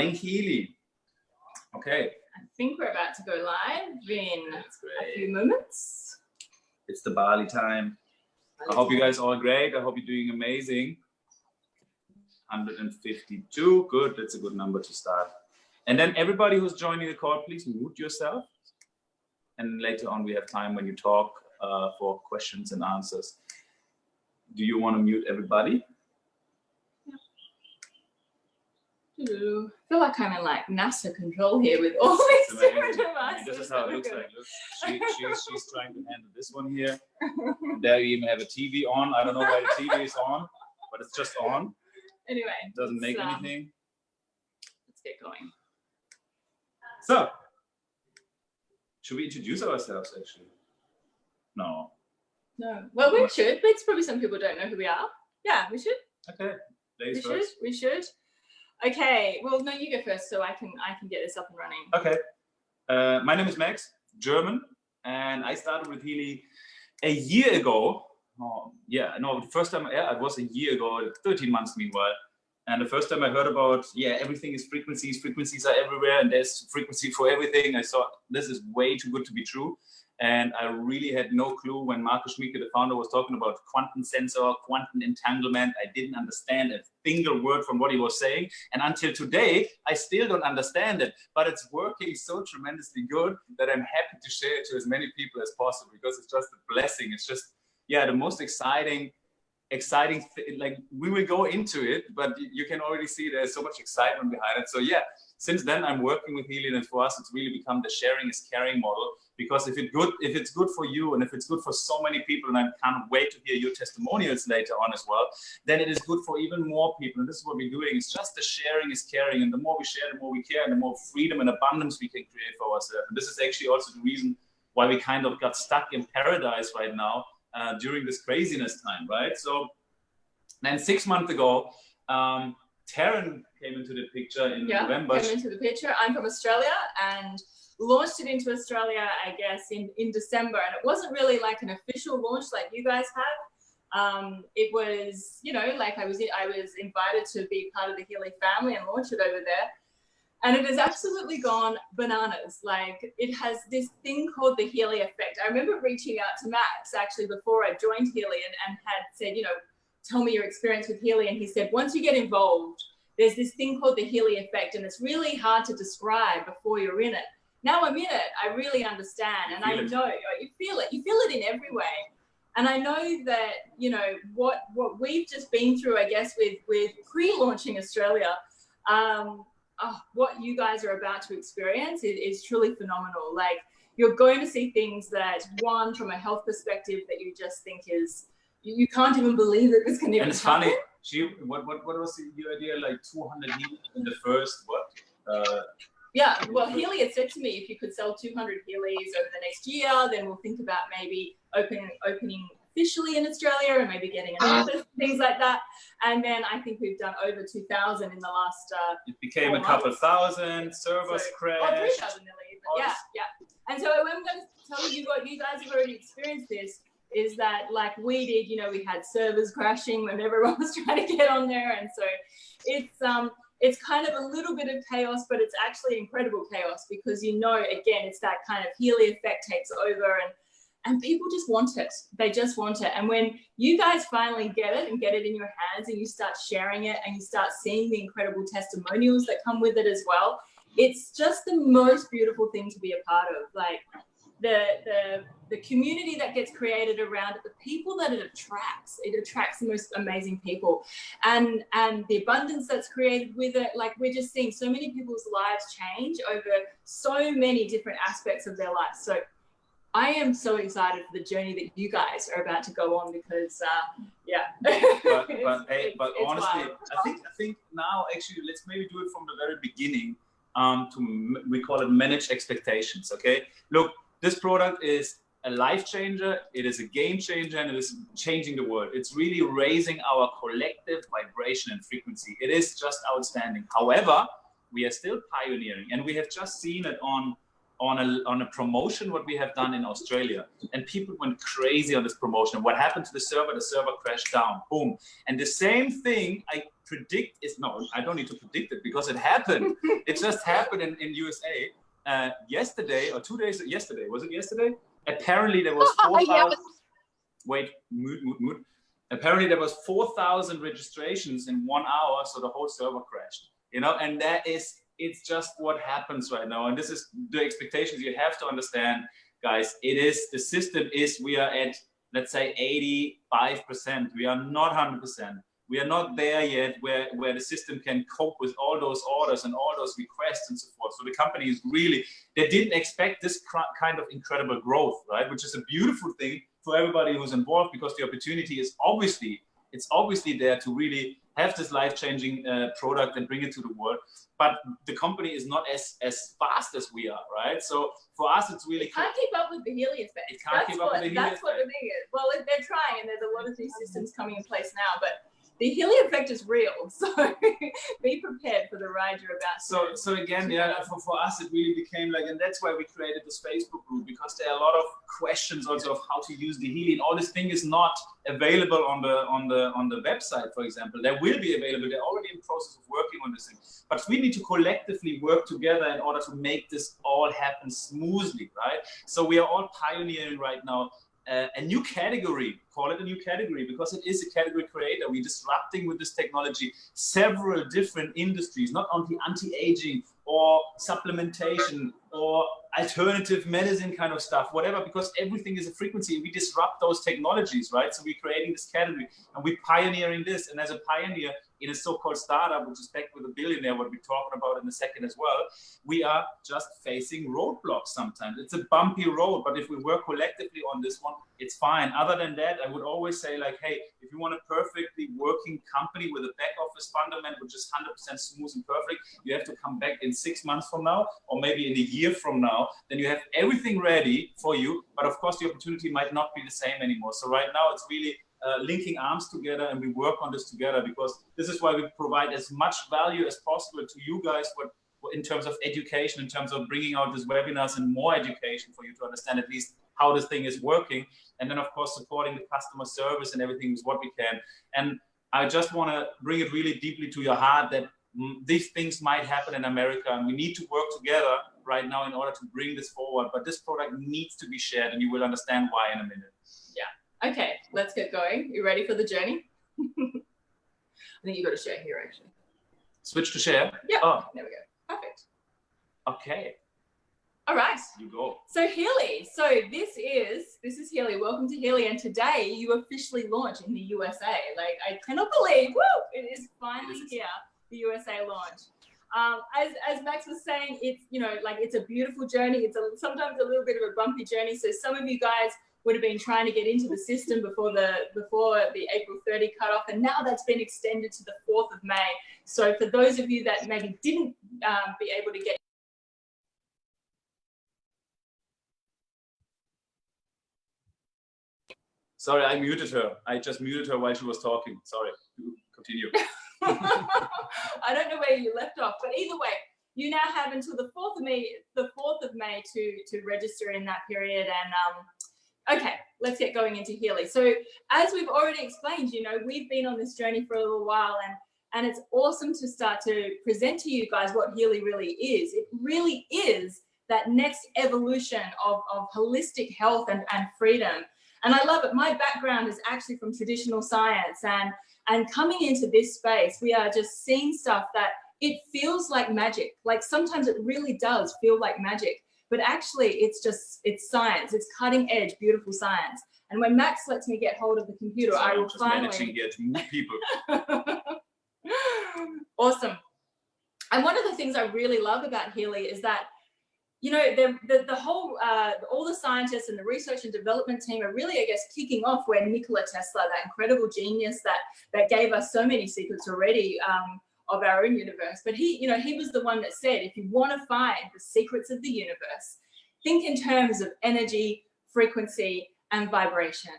starting Healy. Okay. I think we're about to go live in a few moments. It's the Bali time. I hope you guys are great. I hope you're doing amazing. 152. Good. That's a good number to start. And then everybody who's joining the call, please mute yourself. And later on, we have time when you talk for questions and answers. Do you want to mute everybody? I feel like I'm in like NASA control here with all these different devices. This is how it looks like. Look, she's trying to handle this one here. There you even have a TV on. I don't know why the TV is on, but it's just on. Anyway, it doesn't make anything. Let's get going. So, should we introduce ourselves actually? No. No. Well, we should. But probably some people don't know who we are. Yeah, we should. Okay. Ladies first. We should. Okay. Well, no, you go first, so I can get this up and running. Okay. My name is Max, German, and I started with Healy a year ago. Oh, yeah, no, the first time, it was a year ago, 13 months meanwhile. And the first time I heard about, everything is frequencies are everywhere, and there's frequency for everything. I thought, this is way too good to be true. And I really had no clue when Markus Schmieke, the founder, was talking about quantum sensor, quantum entanglement. I didn't understand a single word from what he was saying. And until today, I still don't understand it. But it's working so tremendously good that I'm happy to share it to as many people as possible, because it's just a blessing. It's just, the most exciting like, we will go into it, but you can already see there's so much excitement behind it. So since then I'm working with Healy, and for us it's really become the sharing is caring model, because if it's good for you, and if it's good for so many people, and I can't wait to hear your testimonials later on as well, then it is good for even more people. And this is what we're doing. It's just the sharing is caring, and the more we share, the more we care, and the more freedom and abundance we can create for ourselves. And this is actually also the reason why we kind of got stuck in paradise right now, during this craziness time, right? So then 6 months ago, Taryn came into the picture in November. Came into the picture. I'm from Australia and launched it into Australia, I guess, in December. And it wasn't really like an official launch like you guys have. It was, like I was invited to be part of the Healy family and launch it over there. And it has absolutely gone bananas. Like, it has this thing called the Healy effect. I remember reaching out to Max actually before I joined Healy and had said, tell me your experience with Healy. And he said, once you get involved, there's this thing called the Healy effect, and it's really hard to describe before you're in it. Now I'm in it, I really understand. And I know, you feel it in every way. And I know that, what we've just been through, I guess, with pre-launching Australia, what you guys are about to experience is truly phenomenal. Like, you're going to see things that, one, from a health perspective, that you just think is, you can't even believe that this can even happen. And it's funny, what was your idea, like 200 Healy in the first, well, Healy had said to me, if you could sell 200 Healys over the next year, then we'll think about maybe opening officially in Australia and maybe getting an office, things like that. And then I think we've done over 2,000 in the last it became a couple thousand, servers crashed. 3,000 nearly, yeah. And so I'm going to tell you what you guys have already experienced this, is that like we did, we had servers crashing when everyone was trying to get on there. And so it's kind of a little bit of chaos, but it's actually incredible chaos, because, again, it's that kind of Healy effect takes over, and people just want it. They just want it. And when you guys finally get it and get it in your hands, and you start sharing it, and you start seeing the incredible testimonials that come with it as well, it's just the most beautiful thing to be a part of. Like, the community that gets created around it, the people that it attracts the most amazing people, and the abundance that's created with it. Like, we're just seeing so many people's lives change over so many different aspects of their lives. So I am so excited for the journey that you guys are about to go on, because but honestly, I think now actually let's maybe do it from the very beginning. We call it manage expectations. Okay, look, this product is a life changer, it is a game changer, and it is changing the world. It's really raising our collective vibration and frequency. It is just outstanding. However, we are still pioneering, and we have just seen it on a promotion what we have done in Australia, and people went crazy on this promotion. What happened to the server? The server crashed down, boom. And the same thing, I predict is, no, I don't need to predict it because it happened. It just happened in USA yesterday or 2 days, yesterday, was it yesterday? Apparently there was 4,000, wait, mood. Apparently there was 4,000 registrations in 1 hour, so the whole server crashed, you know, and it's just what happens right now. And this is the expectations you have to understand, guys. The system is, we are at, let's say 85%. We are not 100%. We are not there yet where the system can cope with all those orders and all those requests and so forth. So the company is really, they didn't expect this kind of incredible growth, right? Which is a beautiful thing for everybody who's involved, because the opportunity is obviously there to really have this life-changing product and bring it to the world. But the company is not as fast as we are, right? So for us, it's really, it can't keep up with the Healy effect. It can't keep up with the Healy effect. That's what the thing is. Well, they're trying, and there's a lot of these systems coming in place now, but the Healy effect is real, so be prepared for the ride you're about to. So again, yeah, for us, it really became like, and that's why we created this Facebook group, because there are a lot of questions also of how to use the Healy, and all this thing is not available on the website, for example. There will be available. They're already in the process of working on this thing, but we need to collectively work together in order to make this all happen smoothly, right? So we are all pioneering right now a new category, call it a new category, because it is a category creator. We're disrupting with this technology several different industries, not only anti-aging or supplementation or alternative medicine kind of stuff, whatever, because everything is a frequency. We disrupt those technologies, right? So we're creating this category and we're pioneering this. And as a pioneer in a so-called startup, which is backed with a billionaire, what we're talking about in a second as well, we are just facing roadblocks sometimes. It's a bumpy road, but if we work collectively on this one, it's fine. Other than that, I would always say, like, hey, if you want a perfectly working company with a back office fundament, which is 100% smooth and perfect, you have to come back in 6 months from now, or maybe in a year from now, then you have everything ready for you. But of course, the opportunity might not be the same anymore. So right now, it's really linking arms together, and we work on this together, because this is why we provide as much value as possible to you guys, in terms of education, in terms of bringing out these webinars and more education for you to understand at least how this thing is working. And then, of course, supporting the customer service and everything is what we can. And I just want to bring it really deeply to your heart that these things might happen in America, and we need to work together right now in order to bring this forward. But this product needs to be shared, and you will understand why in a minute. Yeah. Okay, let's get going. You ready for the journey? I think you got to share here, actually. Switch to share? Yeah. Oh. There we go. Perfect. Okay. All right. You go. So Healy. So this is Healy. Welcome to Healy. And today you officially launch in the USA. Like, I cannot believe, woo, it is finally here, the USA launch. As Max was saying, it's, you know, like, it's a beautiful journey. It's sometimes a little bit of a bumpy journey. So some of you guys would have been trying to get into the system before the April 30 cutoff, and now that's been extended to the 4th of May. So for those of you that maybe didn't be able to get. Sorry, I muted her. I just muted her while she was talking. Sorry, continue. I don't know where you left off, but either way, you now have until the 4th of May to register in that period. And okay, let's get going into Healy. So as we've already explained, you know, we've been on this journey for a little while, and it's awesome to start to present to you guys what Healy really is. It really is that next evolution of holistic health and freedom. And I love it. My background is actually from traditional science, and coming into this space, we are just seeing stuff that it feels like magic. Like, sometimes it really does feel like magic, but actually it's science. It's cutting edge, beautiful science. And when Max lets me get hold of the computer, I will finally managing to get more people. Awesome. And one of the things I really love about Healy is that, you know, the whole, all the scientists and the research and development team are really, I guess, kicking off where Nikola Tesla, that incredible genius that gave us so many secrets already of our own universe. But he, you know, he was the one that said, if you want to find the secrets of the universe, think in terms of energy, frequency, and vibration.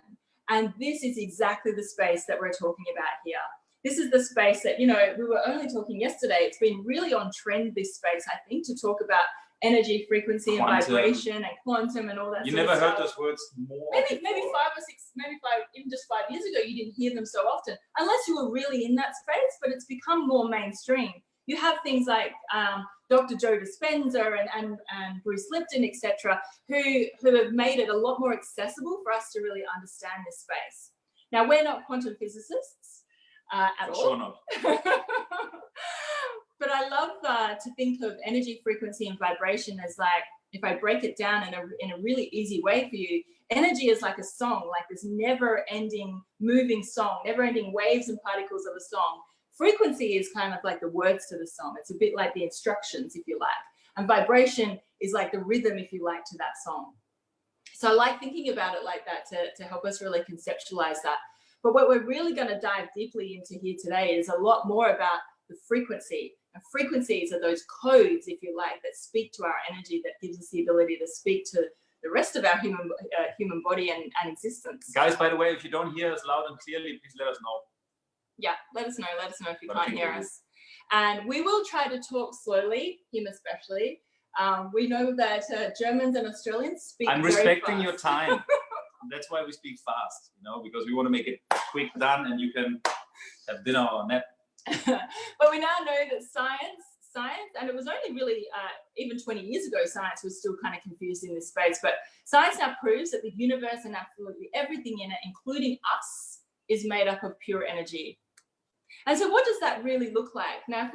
And this is exactly the space that we're talking about here. This is the space that, you know, we were only talking yesterday. It's been really on trend, this space, I think, to talk about energy, frequency, and vibration, and quantum, and all that. You never heard those words more. Maybe 5 or 6, maybe 5, even just 5 years ago, you didn't hear them so often, unless you were really in that space. But it's become more mainstream. You have things like Dr. Joe Dispenza and Bruce Lipton, etc., who have made it a lot more accessible for us to really understand this space. Now, we're not quantum physicists at all. Sure not. But I love to think of energy, frequency, and vibration as, like, if I break it down in a really easy way for you, energy is like a song, like this never-ending moving song, never-ending waves and particles of a song. Frequency is kind of like the words to the song. It's a bit like the instructions, if you like. And vibration is like the rhythm, if you like, to that song. So I like thinking about it like that to help us really conceptualize that. But what we're really going to dive deeply into here today is a lot more about the frequency. And frequencies are those codes, if you like, that speak to our energy, that gives us the ability to speak to the rest of our human body and existence. Guys, by the way, if you don't hear us loud and clearly, please let us know. Yeah, let us know if you can't hear us. And we will try to talk slowly, him especially. We know that Germans and Australians speak very fast. I'm respecting your time. That's why we speak fast, you know, because we want to make it quick, done, and you can have dinner or nap. But we now know that science, and it was only really, even 20 years ago, science was still kind of confused in this space, but science now proves that the universe and absolutely everything in it, including us, is made up of pure energy. And so what does that really look like? Now,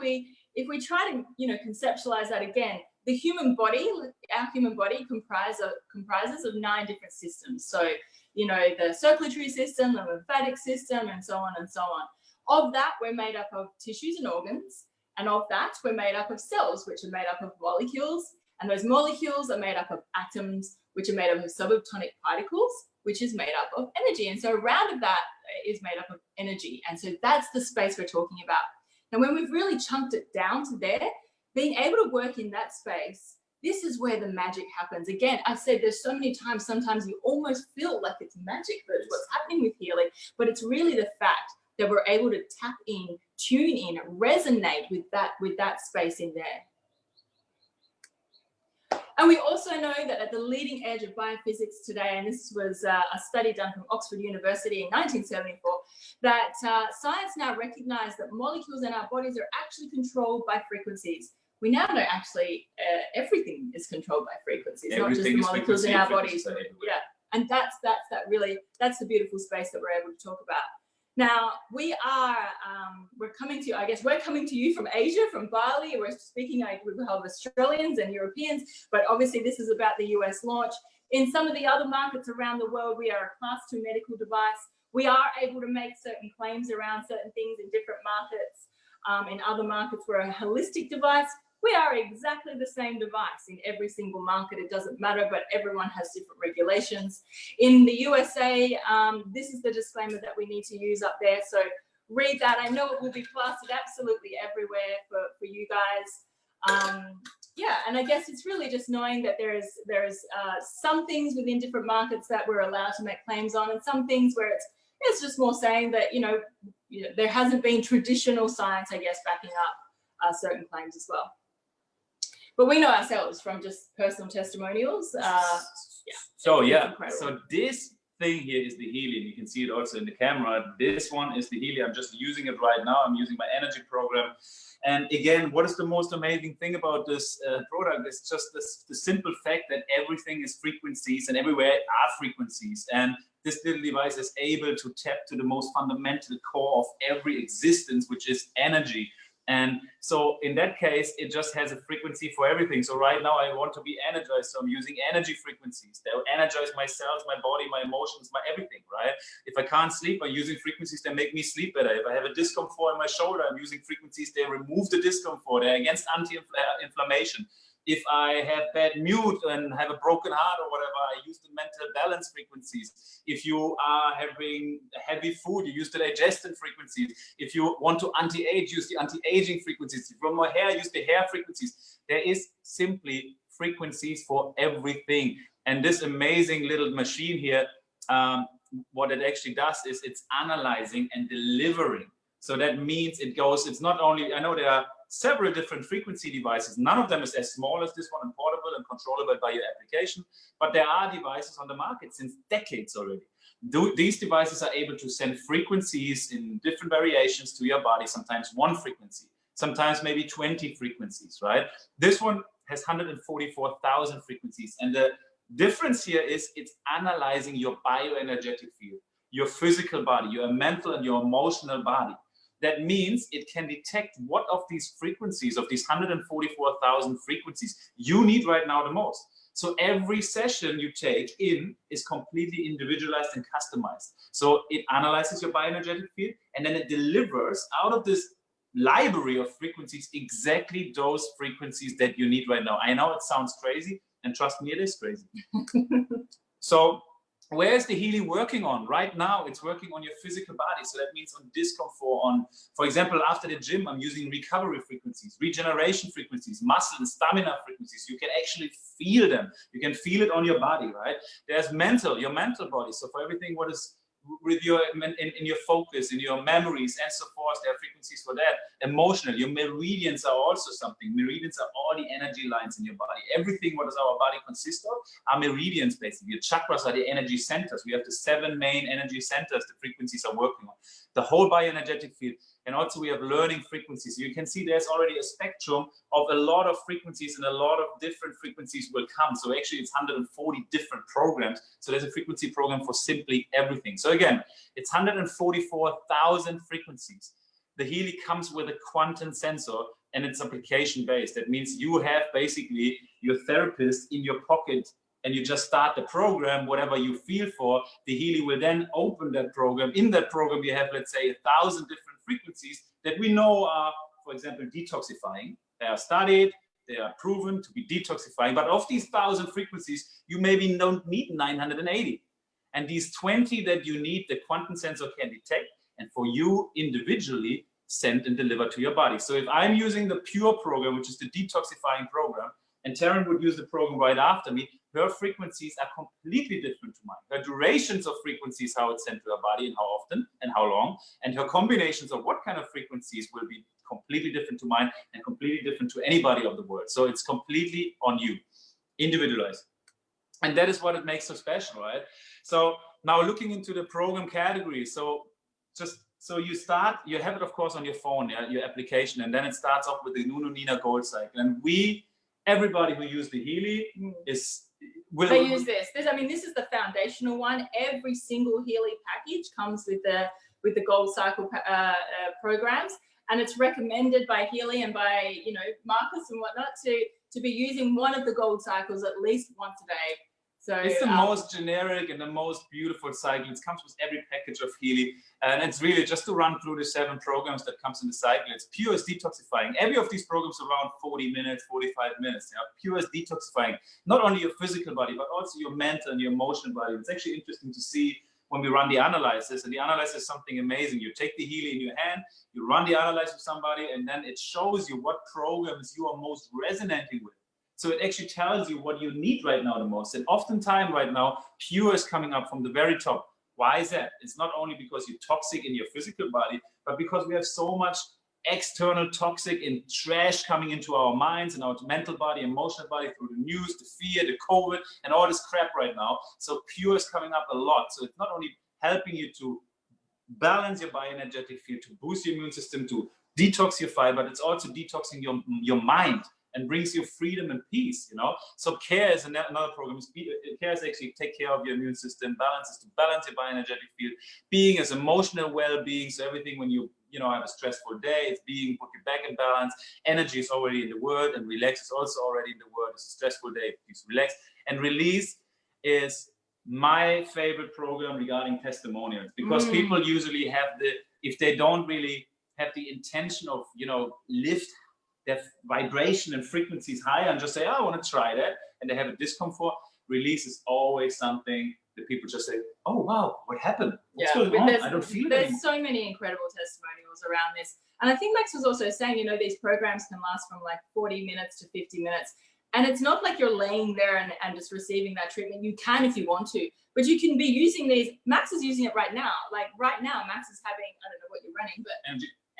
if we try to, you know, conceptualize that again, the human body, our human body comprises of 9 different systems. So, you know, the circulatory system, the lymphatic system, and so on and so on. Of that, we're made up of tissues and organs. And of that, we're made up of cells, which are made up of molecules. And those molecules are made up of atoms, which are made up of subatomic particles, which is made up of energy. And so a round of that is made up of energy. And so that's the space we're talking about. And when we've really chunked it down to there, being able to work in that space, this is where the magic happens. Again, I've said there's so many times, sometimes you almost feel like it's magic, that's what's happening with healing, but it's really the fact that we're able to tap in, tune in, resonate with that space in there. And we also know that at the leading edge of biophysics today, and this was a study done from Oxford University in 1974, that science now recognizes that molecules in our bodies are actually controlled by frequencies. We now know actually everything is controlled by frequencies, not just the molecules in our bodies. Yeah, and that's the beautiful space that we're able to talk about. Now, we're coming to you from Asia, from Bali. We're speaking with Australians and Europeans, but obviously this is about the US launch. In some of the other markets around the world, we are a Class 2 medical device. We are able to make certain claims around certain things in different markets. In other markets, we're a holistic device. We are exactly the same device in every single market. It doesn't matter, but everyone has different regulations. In the USA, this is the disclaimer that we need to use up there. So read that. I know it will be plastered absolutely everywhere for you guys. Yeah, and I guess it's really just knowing that there is some things within different markets that we're allowed to make claims on, and some things where it's just more saying that, you know, there hasn't been traditional science, I guess, backing up certain claims as well. But we know ourselves from just personal testimonials. So this thing here is the Healy. You can see it also in the camera. This one is the Healy. I'm just using it right now. I'm using my energy program. And again, what is the most amazing thing about this product is just the simple fact that everything is frequencies and everywhere are frequencies. And this little device is able to tap to the most fundamental core of every existence, which is energy. And so in that case, it just has a frequency for everything. So right now I want to be energized. So I'm using energy frequencies. They'll energize my cells, my body, my emotions, my everything, right? If I can't sleep, I'm using frequencies that make me sleep better. If I have a discomfort in my shoulder, I'm using frequencies that remove the discomfort. They're against anti-inflammation. If I have bad mood and have a broken heart or whatever, I use the mental balance frequencies. If you are having heavy food, you use the digestion frequencies. If you want to anti-age, use the anti-aging frequencies. If you want more hair, use the hair frequencies. There is simply frequencies for everything. And this amazing little machine here, what it actually does is it's analyzing and delivering. So that means it goes, it's not only, I know there are several different frequency devices. None of them is as small as this one and portable and controllable by your application, but there are devices on the market since decades already. These devices are able to send frequencies in different variations to your body, sometimes one frequency, sometimes maybe 20 frequencies, right? This one has 144,000 frequencies. And the difference here is it's analyzing your bioenergetic field, your physical body, your mental and your emotional body. That means it can detect what of these frequencies, of these 144,000 frequencies, you need right now the most. So every session you take in is completely individualized and customized. So it analyzes your bioenergetic field, and then it delivers out of this library of frequencies exactly those frequencies that you need right now. I know it sounds crazy, and trust me, it is crazy. So where is the Healy working on? Right now, it's working on your physical body. So that means on discomfort, on, for example, after the gym, I'm using recovery frequencies, regeneration frequencies, muscle and stamina frequencies. You can actually feel them. You can feel it on your body, right? There's mental, your mental body. So for everything what is with your in your focus, in your memories and so forth, there are frequencies for that. Emotional, your meridians are also something. Meridians are all the energy lines in your body. Everything what does our body consist of are meridians, basically. Your chakras are the energy centers. We have the 7 main energy centers the frequencies are working on. The whole bioenergetic field. And also we have learning frequencies. You can see there's already a spectrum of a lot of frequencies, and a lot of different frequencies will come. So actually it's 140 different programs. So there's a frequency program for simply everything. So again, it's 144,000 frequencies. The Healy comes with a quantum sensor, and it's application based. That means you have basically your therapist in your pocket, and you just start the program, whatever you feel for. The Healy will then open that program. In that program, you have, let's say, 1,000 different frequencies that we know are, for example, detoxifying. They are studied, they are proven to be detoxifying. But of these 1,000 frequencies, you maybe don't need 980. And these 20 that you need, the quantum sensor can detect, and for you individually, send and deliver to your body. So if I'm using the pure program, which is the detoxifying program, and Taryn would use the program right after me, her frequencies are completely different to mine. Her durations of frequencies, how it's sent to her body and how often and how long, and her combinations of what kind of frequencies will be completely different to mine and completely different to anybody of the world. So it's completely on you, individualized. And that is what it makes so special, right? So now looking into the program category. So you start, you have it of course on your phone, yeah, your application, and then it starts off with the Nuno Nina Gold Cycle. And everybody who uses the Healy they use this. I mean, this is the foundational one. Every single Healy package comes with the Gold Cycle programs, and it's recommended by Healy and by Marcus and whatnot to be using one of the Gold Cycles at least once a day. So it's the most generic and the most beautiful cycle. It comes with every package of Healy, and it's really just to run through the 7 programs that comes in the cycle. It's pure as detoxifying. Every of these programs around 40 minutes, 45 minutes. Pure as detoxifying, not only your physical body, but also your mental and your emotional body. It's actually interesting to see when we run the analysis, and the analysis is something amazing. You take the Healy in your hand, you run the analysis with somebody, and then it shows you what programs you are most resonating with. So it actually tells you what you need right now the most. And oftentimes right now, pure is coming up from the very top. Why is that? It's not only because you're toxic in your physical body, but because we have so much external toxic and trash coming into our minds and our mental body, emotional body through the news, the fear, the COVID, and all this crap right now. So pure is coming up a lot. So it's not only helping you to balance your bioenergetic field, to boost your immune system, to detoxify, but it's also detoxing your mind, and brings you freedom and peace, So care is another program. Care is actually take care of your immune system. Balance is to balance your bioenergetic field. Being is emotional well-being. So everything when you have a stressful day, it's being, put you back in balance. Energy is already in the word, and relax is also already in the word. It's a stressful day, please relax. And release is my favorite program regarding testimonials, because people usually have if they don't really have the intention of, lift their vibration and frequencies higher and just say, I want to try that, and they have a discomfort, release is always something that people just say, oh wow, what happened? What's going on? I don't feel it anymore. There's so many incredible testimonials around this. And I think Max was also saying, these programs can last from like 40 minutes to 50 minutes. And it's not like you're laying there and just receiving that treatment. You can if you want to, but you can be using these. Max is using it right now. Like right now, Max is having, I don't know what you're running, but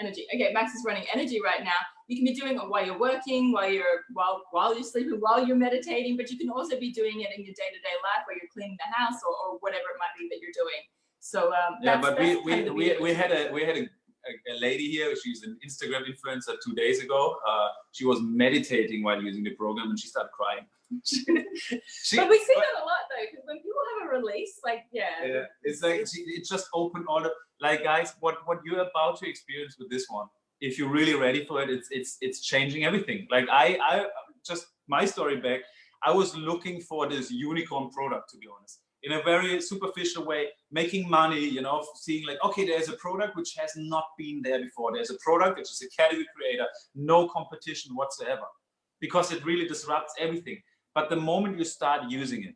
energy. Okay, Max is running energy right now. You can be doing it while you're working, while you're sleeping, while you're meditating, but you can also be doing it in your day-to-day life where you're cleaning the house or whatever it might be that you're doing. So yeah, but we had a lady here. She's an Instagram influencer 2 days ago. She was meditating while using the program and she started crying. But we see that a lot though, because when people have a release, like it's like it just opened all the, like, guys, what you're about to experience with this one, if you're really ready for it, it's changing everything. Like I just, my story back, I was looking for this unicorn product, to be honest, in a very superficial way, making money, you know, seeing like, okay, there's a product which has not been there before. There's a product which is a category creator, no competition whatsoever, because it really disrupts everything. But the moment you start using it,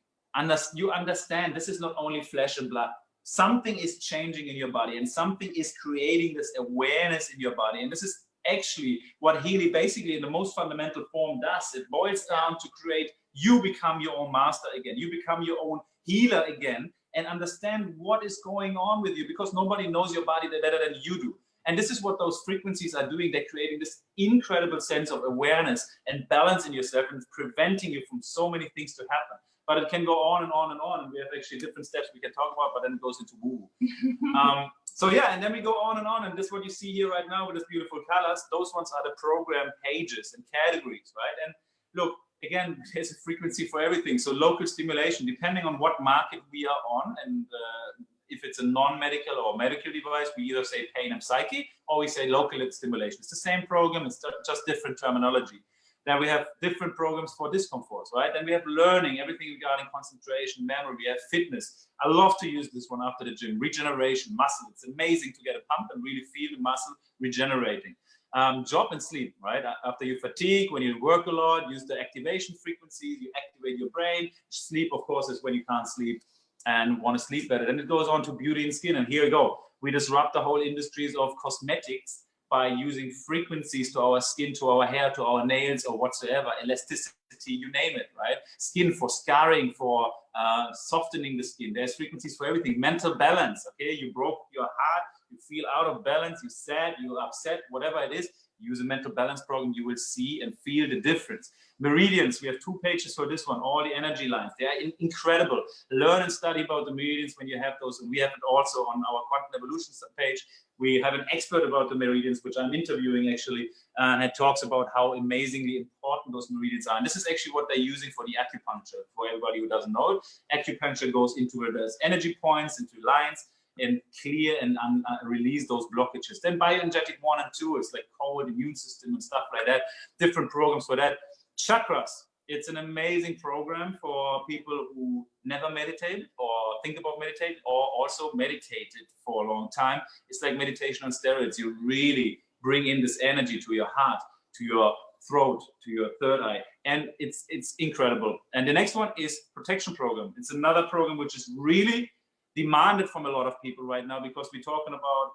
you understand this is not only flesh and blood. Something is changing in your body and something is creating this awareness in your body. And this is actually what Healy basically in the most fundamental form does. It boils down to create, you become your own master again. You become your own healer again and understand what is going on with you, because nobody knows your body better than you do. And this is what those frequencies are doing. They're creating this incredible sense of awareness and balance in yourself and preventing you from so many things to happen. But it can go on and on and on. And we have actually different steps we can talk about, but then it goes into woo. So yeah, and then we go on. And this is what you see here right now with these beautiful colors. Those ones are the program pages and categories, right? And look, again, there's a frequency for everything. So local stimulation, depending on what market we are on, and if it's a non-medical or medical device, we either say pain and psyche, or we say local stimulation. It's the same program, it's just different terminology. Then we have different programs for discomforts, right? Then we have learning, everything regarding concentration, memory. We have fitness. I love to use this one after the gym. Regeneration, muscle. It's amazing to get a pump and really feel the muscle regenerating. Job and sleep, right? After you fatigue, when you work a lot, use the activation frequencies, you activate your brain. Sleep, of course, is when you can't sleep and want to sleep better. Then it goes on to beauty and skin. And here we go. We disrupt the whole industries of cosmetics by using frequencies to our skin, to our hair, to our nails, or whatsoever, elasticity, you name it, right? Skin for scarring, for softening the skin. There's frequencies for everything. Mental balance, okay? You broke your heart, you feel out of balance, you're sad, you're upset, whatever it is, use a mental balance program, you will see and feel the difference. Meridians, we have 2 pages for this one, all the energy lines. They are incredible. Learn and study about the meridians when you have those. And we have it also on our Quantum Evolution page. We have an expert about the meridians, which I'm interviewing actually, and it talks about how amazingly important those meridians are. And this is actually what they're using for the acupuncture. For everybody who doesn't know it, acupuncture goes into it as energy points, into lines, and clear and release those blockages. Then bioenergetic 1 and 2 is like cold immune system and stuff like that. Different programs for that. Chakras. It's an amazing program for people who never meditate or think about meditate, or also meditated for a long time. It's like meditation on steroids. You really bring in this energy to your heart, to your throat, to your third eye, and it's incredible. And the next one is protection program. It's another program which is really demanded from a lot of people right now, because we're talking about,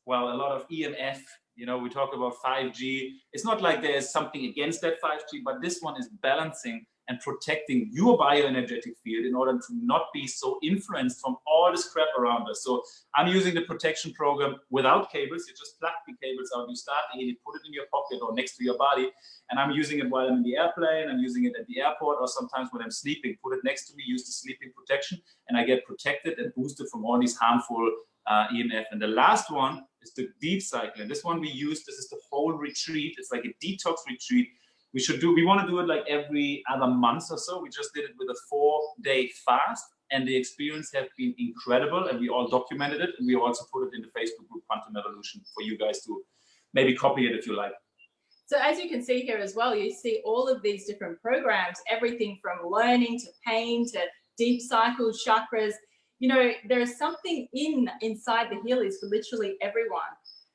well, a lot of EMF, you know, we talk about 5G. It's not like there's something against that 5G, but this one is balancing and protecting your bioenergetic field in order to not be so influenced from all this crap around us. So I'm using the protection program without cables. You just plug the cables out, you start it, you put it in your pocket or next to your body. And I'm using it while I'm in the airplane, I'm using it at the airport, or sometimes when I'm sleeping, put it next to me, use the sleeping protection, and I get protected and boosted from all these harmful EMF. And the last one is the deep cycle. And this one we use, this is the whole retreat. It's like a detox retreat. We want to do it like every other month or so. We just did it with a 4-day fast, and the experience has been incredible, and we all documented it, and we also put it in the Facebook group Quantum Evolution for you guys to maybe copy it if you like. So as you can see here as well, you see all of these different programs, everything from learning to pain to deep cycles, chakras. You know, there is something inside the Healys for literally everyone.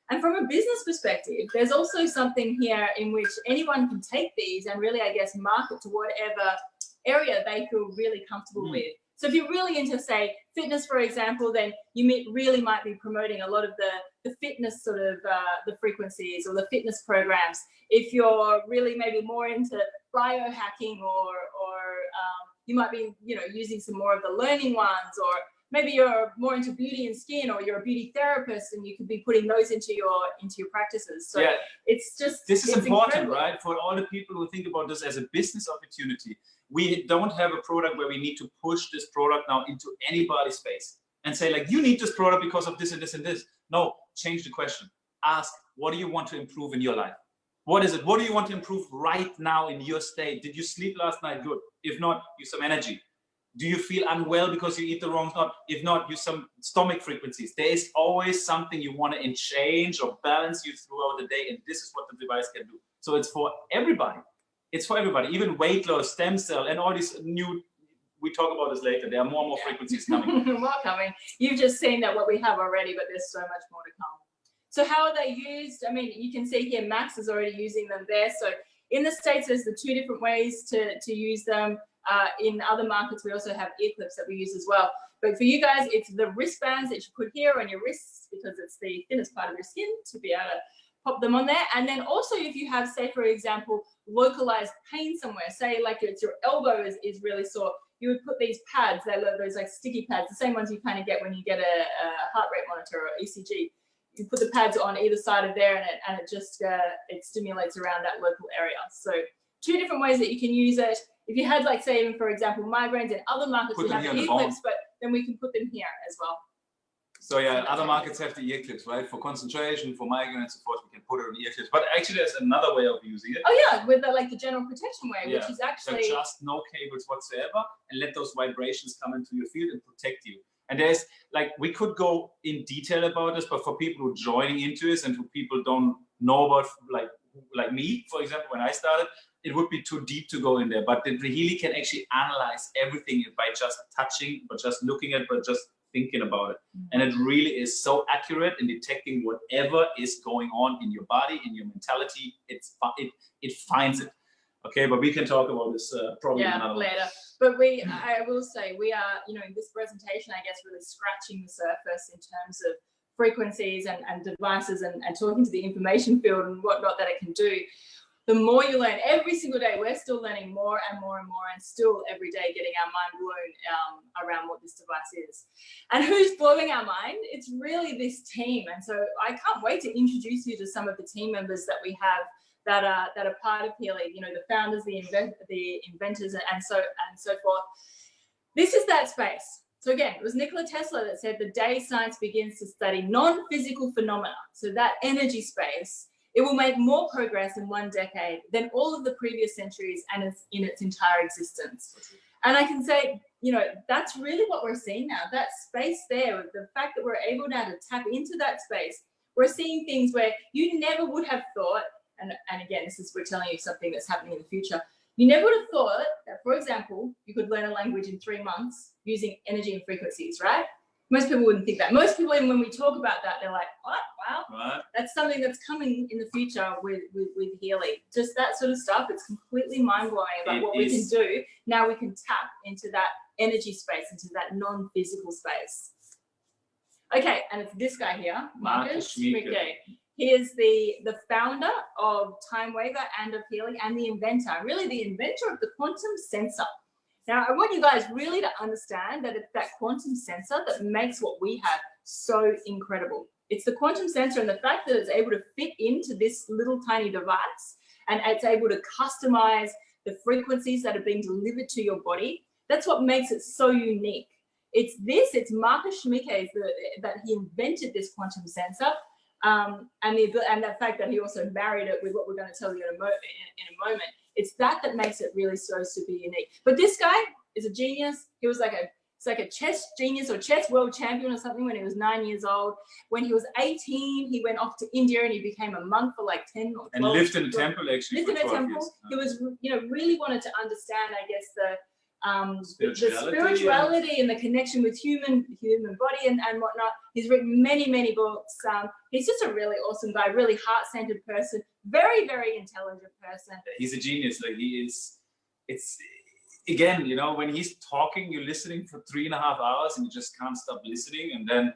And from a business perspective, there's also something here in which anyone can take these and really, I guess, market to whatever area they feel really comfortable with. So if you're really into, say, fitness, for example, then you really might be promoting a lot of the fitness sort of the frequencies or the fitness programs. If you're really maybe more into biohacking, or you might be, using some more of the learning ones, or maybe you're more into beauty and skin, or you're a beauty therapist, and you could be putting those into your practices. So it's just, this is important, incredible. right? For all the people who think about this as a business opportunity, we don't have a product where we need to push this product now into anybody's face and say, like, you need this product because of this and this and this. No, change the question. Ask, what do you want to improve in your life? What is it? What do you want to improve right now in your state? Did you sleep last night? Good. If not, use some energy. Do you feel unwell because you eat the wrong stuff? If not, use some stomach frequencies. There is always something you want to change or balance you throughout the day, and this is what the device can do. So it's for everybody. It's for everybody, even weight loss, stem cell, and all these new, we talk about this later. There are more and more frequencies coming. More coming. You've just seen that what we have already, but there's so much more to come. So how are they used? I mean, you can see here, Max is already using them there. So in the States, there's the 2 different ways to use them. In other markets, we also have ear clips that we use as well. But for you guys, it's the wristbands that you put here on your wrists, because it's the thinnest part of your skin, to be able to pop them on there. And then also, if you have, say, for example, localized pain somewhere, say like it's your elbow is really sore, you would put these pads, those like sticky pads, the same ones you kind of get when you get a heart rate monitor or ECG. You put the pads on either side of there, and it just it stimulates around that local area. So 2 different ways that you can use it. If you had, like, say, even for example, migraines in other markets, we have ear clips, but then we can put them here as well. So yeah, other markets have the ear clips, right? For concentration, for migraine and so forth, we can put it on ear clips. But actually, there's another way of using it. Oh yeah, with the general protection way, which is actually so just no cables whatsoever, and let those vibrations come into your field and protect you. And there's, like, we could go in detail about this, but for people who are joining into this and who people don't know about, like me, for example, when I started, it would be too deep to go in there. But the Healy can actually analyze everything by just touching, but just looking at, but just thinking about it. And it really is so accurate in detecting whatever is going on in your body, in your mentality. It finds it. Okay, but we can talk about this probably another later. But I will say, we are, in this presentation, I guess, really scratching the surface in terms of frequencies and devices and talking to the information field and whatnot that it can do. The more you learn every single day, we're still learning more and more and more, and still every day getting our mind blown around what this device is. And who's blowing our mind? It's really this team. And so I can't wait to introduce you to some of the team members that we have that are part of Healy, the founders, the inventors, and so forth. This is that space. So again, it was Nikola Tesla that said the day science begins to study non-physical phenomena, so that energy space, it will make more progress in 1 decade than all of the previous centuries and in its entire existence. And I can say, that's really what we're seeing now. That space there, the fact that we're able now to tap into that space, we're seeing things where you never would have thought, and again, we're telling you something that's happening in the future. You never would have thought that, for example, you could learn a language in 3 months using energy and frequencies, right? Most people wouldn't think that. Most people, even when we talk about that, they're like, what? Wow, right. That's something that's coming in the future with Healy. Just that sort of stuff. It's completely mind-blowing about what we can do. Now we can tap into that energy space, into that non-physical space. Okay, and it's this guy here, Marcus Schmiecke. He is the founder of Time Waver and of Healy, and the inventor, really the inventor of the quantum sensor. Now, I want you guys really to understand that it's that quantum sensor that makes what we have so incredible. It's the quantum sensor and the fact that it's able to fit into this little tiny device, and it's able to customize the frequencies that are being delivered to your body. That's what makes it so unique. It's Marcus Schmiecke that he invented this quantum sensor. And the fact that he also married it with what we're going to tell you in a moment. It's that makes it really so super unique. But this guy is a genius. He was like a chess genius or chess world champion or something when he was 9 years old. When he was 18, he went off to India and he became a monk for like 10 or 12 and lived in a temple actually. Lived in a temple. Years. He was, really wanted to understand, I guess, the spirituality and the connection with human body and whatnot. He's written many books. He's just a really awesome guy, really heart-centered person, very intelligent person. He's a genius. Like he is. again, you know, when he's talking, you're listening for 3.5 hours and you just can't stop listening. And then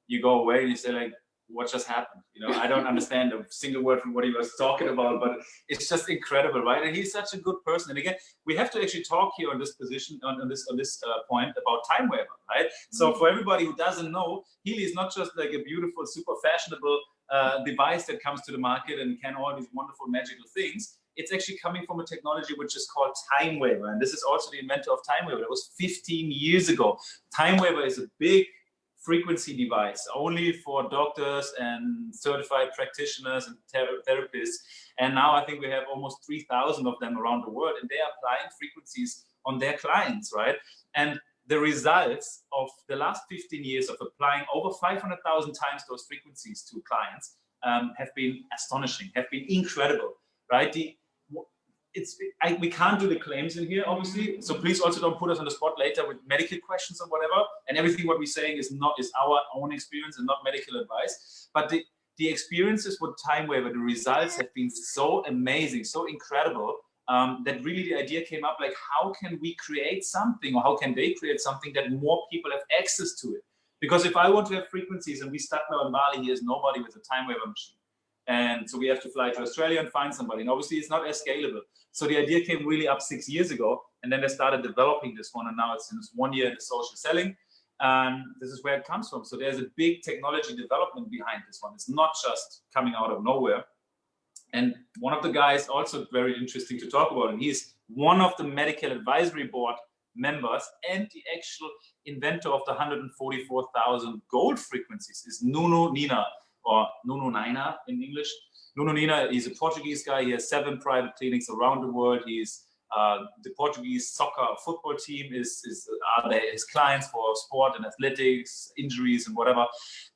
you go away and you say like, what just happened? You know, I don't understand a single word from what he was talking about, but it's just incredible, right? And he's such a good person. And again, we have to actually talk here on this position, on this point about Time Waver, right? So for everybody who doesn't know, Healy is not just like a beautiful, super fashionable device that comes to the market and can all these wonderful magical things. It's actually coming from a technology which is called Time Waver. And this is also the inventor of Time Waver. That was 15 years ago. Time Waver is a big frequency device only for doctors and certified practitioners and therapists. And now I think we have almost 3,000 of them around the world, and they are applying frequencies on their clients, right? And the results of the last 15 years of applying over 500,000 times those frequencies to clients have been astonishing, have been incredible, right? We can't do the claims in here, obviously. So please also don't put us on the spot later with medical questions or whatever. And everything what we're saying is our own experience and not medical advice. But the experiences with Time Waver, the results have been so amazing, so incredible, that really the idea came up like, how can we create something, or how can they create something that more people have access to it? Because if I want to have frequencies and we start now in Bali, here's nobody with a Time Waver machine. And so we have to fly to Australia and find somebody. And obviously it's not as scalable. So the idea came really up 6 years ago. And then they started developing this one. And now it's in this 1 year in the social selling. And this is where it comes from. So there's a big technology development behind this one. It's not just coming out of nowhere. And one of the guys also very interesting to talk about. And he's one of the medical advisory board members and the actual inventor of the 144,000 gold frequencies is Nuno Nina. Or Nuno Nina in English. Nuno Nina, he's a Portuguese guy. He has 7 private clinics around the world. He's the Portuguese soccer football team are his clients for sport and athletics, injuries and whatever.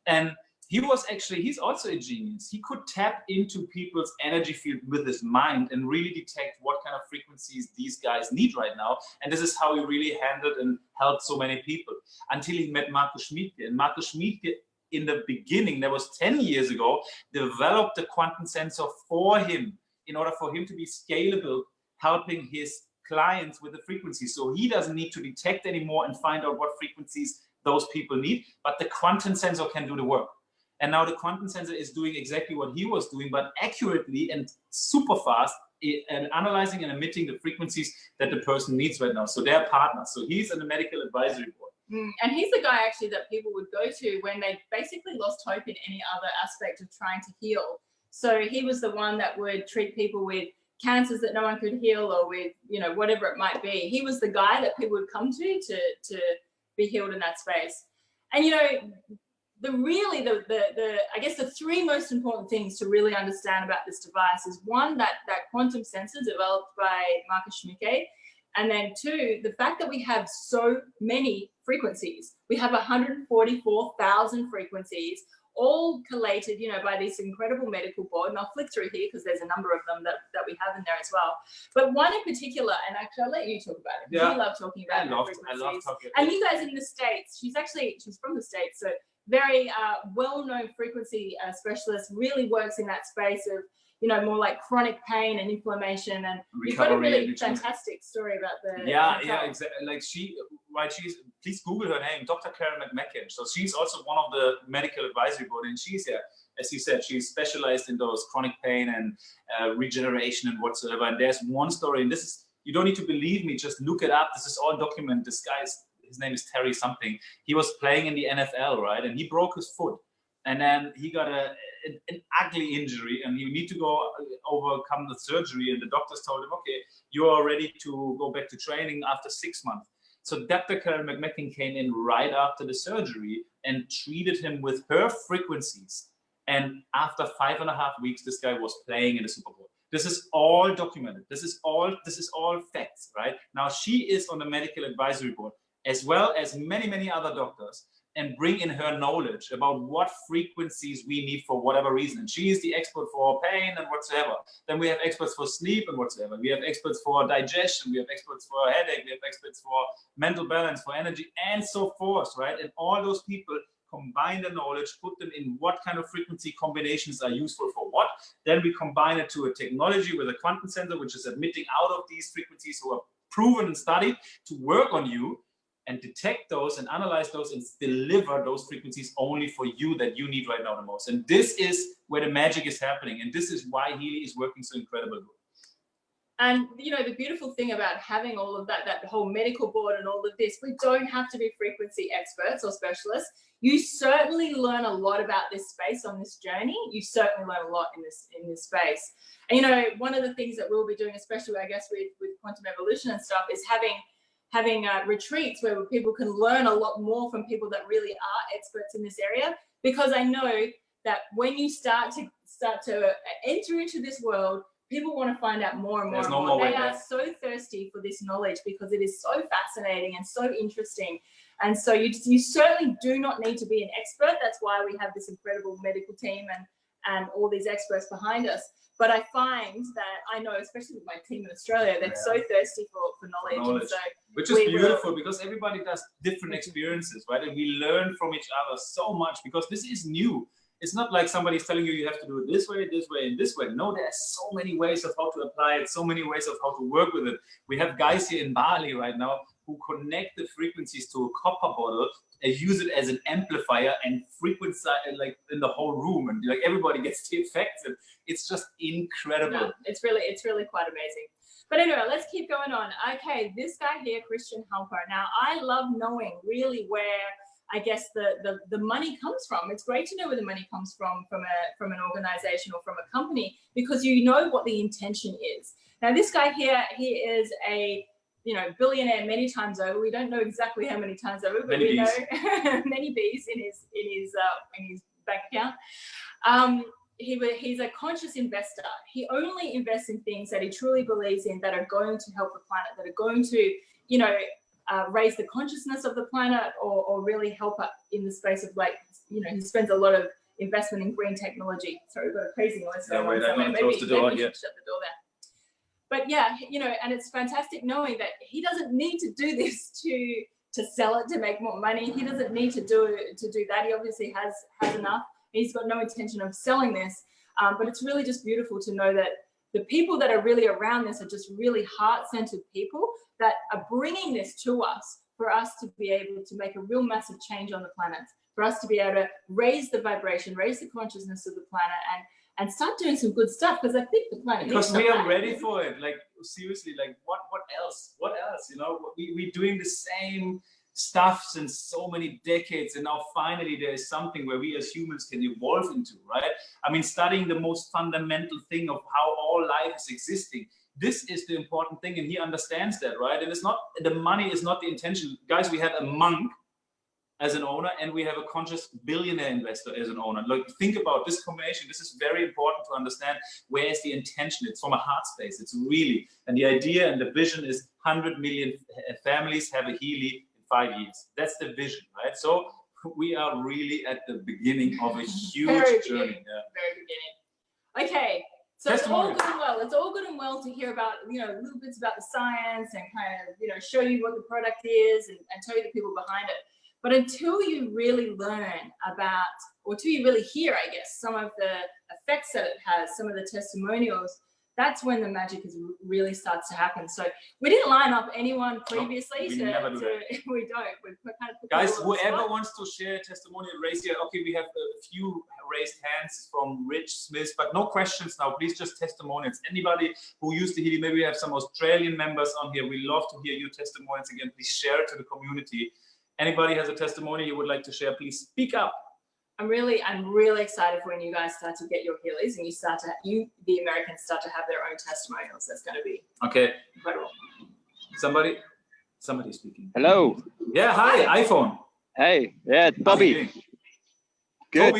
And he's also a genius. He could tap into people's energy field with his mind and really detect what kind of frequencies these guys need right now. And this is how he really handled and helped so many people until he met Markus Schmiedke. And Markus Schmiedke, in the beginning, that was 10 years ago, developed the quantum sensor for him in order for him to be scalable, helping his clients with the frequencies. So he doesn't need to detect anymore and find out what frequencies those people need, but the quantum sensor can do the work. And now the quantum sensor is doing exactly what he was doing, but accurately and super fast, and analyzing and emitting the frequencies that the person needs right now. So they're partners. So he's in the medical advisory board. And he's the guy actually that people would go to when they basically lost hope in any other aspect of trying to heal. So he was the one that would treat people with cancers that no one could heal, or with, you know, whatever it might be. He was the guy that people would come to be healed in that space. And, you know, I guess the 3 most important things to really understand about this device is, 1, that quantum sensor developed by Markus Schmiedke. And then 2, the fact that we have so many frequencies. We have 144,000 frequencies, all collated, you know, by this incredible medical board. And I'll flick through here because there's a number of them that we have in there as well. But one in particular, and actually I'll let you talk about it. Yeah. You love talking about frequencies. I love talking. And you guys in the States, she's from the States, so very well-known frequency specialist, really works in that space of, you know, more like chronic pain and inflammation. And you've got a really fantastic story about the exactly. Like please Google her name, Dr. Karen McMacken. So she's also one of the medical advisory board, and she's as you said, she's specialized in those chronic pain and regeneration and whatsoever. And there's one story, and this is, you don't need to believe me, just look it up. This is all documented. This guy his name is Terry something. He was playing in the NFL, right? And he broke his foot. And then he got an ugly injury, and you need to go overcome the surgery. And the doctors told him, okay, you are ready to go back to training after 6 months. So Dr. Karen McMacken came in right after the surgery and treated him with her frequencies. And after 5.5 weeks, this guy was playing in the Super Bowl. This is all documented. This is all facts, right? Now she is on the medical advisory board, as well as many, many other doctors, and bring in her knowledge about what frequencies we need for whatever reason. And she is the expert for pain and whatsoever. Then we have experts for sleep and whatsoever. We have experts for digestion. We have experts for headache. We have experts for mental balance, for energy, and so forth, right? And all those people combine the knowledge, put them in what kind of frequency combinations are useful for what. Then we combine it to a technology with a quantum sensor, which is emitting out of these frequencies, who are proven and studied to work on you and detect those and analyze those and deliver those frequencies only for you that you need right now the most. And this is where the magic is happening. And this is why Healy is working so incredibly good. And, you know, the beautiful thing about having all of that whole medical board and all of this, we don't have to be frequency experts or specialists. You certainly learn a lot about this space on this journey. You certainly learn a lot in this space. And, you know, one of the things that we'll be doing, especially, I guess, with quantum evolution and stuff, is having retreats where people can learn a lot more from people that really are experts in this area. Because I know that when you start to enter into this world, people want to find out more and more and more. They are so thirsty for this knowledge because it is so fascinating and so interesting. And so you certainly do not need to be an expert. That's why we have this incredible medical team and all these experts behind us. But I find that I know, especially with my team in Australia, they're so thirsty for knowledge. And so which is beautiful because everybody does different experiences, right? And we learn from each other so much because this is new. It's not like somebody's telling you have to do it this way, and this way. No, there's so many ways of how to apply it, so many ways of how to work with it. We have guys here in Bali right now who connect the frequencies to a copper bottle and use it as an amplifier and frequency like in the whole room, and like everybody gets the effects. And it's just incredible. Yeah, it's really quite amazing. But anyway, let's keep going on. Okay, this guy here, Christian Halper. Now, I love knowing really where I guess the money comes from. It's great to know where the money comes from an organization or from a company, because you know what the intention is. Now, this guy here, he is a billionaire many times over. We don't know exactly how many times over, but we know many B's in his bank account. He's a conscious investor. He only invests in things that he truly believes in, that are going to help the planet, that are going to, raise the consciousness of the planet, or really help up in the space of, like, he spends a lot of investment in green technology. Sorry, we've got a crazy noise going on somewhere. Maybe we should shut the door there. But yeah, and it's fantastic knowing that he doesn't need to do this to sell it to make more money. He doesn't need to do that. He obviously has enough. He's got no intention of selling this. But it's really just beautiful to know that the people that are really around this are just really heart-centered people that are bringing this to us for us to be able to make a real massive change on the planet, for us to be able to raise the vibration, raise the consciousness of the planet, and start doing some good stuff, because I think the planet needs because we are ready for it. Like, seriously, like what else? What else? We're doing the same stuff since so many decades, and now finally there is something where we as humans can evolve into, right? I mean, studying the most fundamental thing of how all life is existing. This is the important thing, and he understands that, right? And it's not, the money is not the intention. Guys, we have a monk as an owner, and we have a conscious billionaire investor as an owner. Like, think about this combination. This is very important to understand. Where is the intention? It's from a heart space. It's really, and the idea and the vision is 100 million families have a Healy in 5 years. That's the vision, right? So we are really at the beginning of a huge journey. Yeah. Very beginning. Okay. So it's all good and well. It's all good and well to hear about, little bits about the science and kind of, show you what the product is and tell you the people behind it. But until you really learn about, or until you really hear, I guess, some of the effects that it has, some of the testimonials, that's when the magic really starts to happen. So we didn't line up anyone previously. We never do that. We don't. We've kind of put guys, whoever wants to share a testimonial, raise your. Okay, we have a few raised hands from Rich Smith, but no questions now. Please, just testimonials. Anybody who used the Healy, maybe we have some Australian members on here. We love to hear your testimonials again. Please share it to the community. Anybody has a testimony you would like to share, please speak up. I'm really excited for when you guys start to get your Healys and the Americans start to have their own testimonials. That's going to be incredible. Somebody speaking. Hello. Yeah, hi, iPhone. Hey, yeah, Bobby. Good.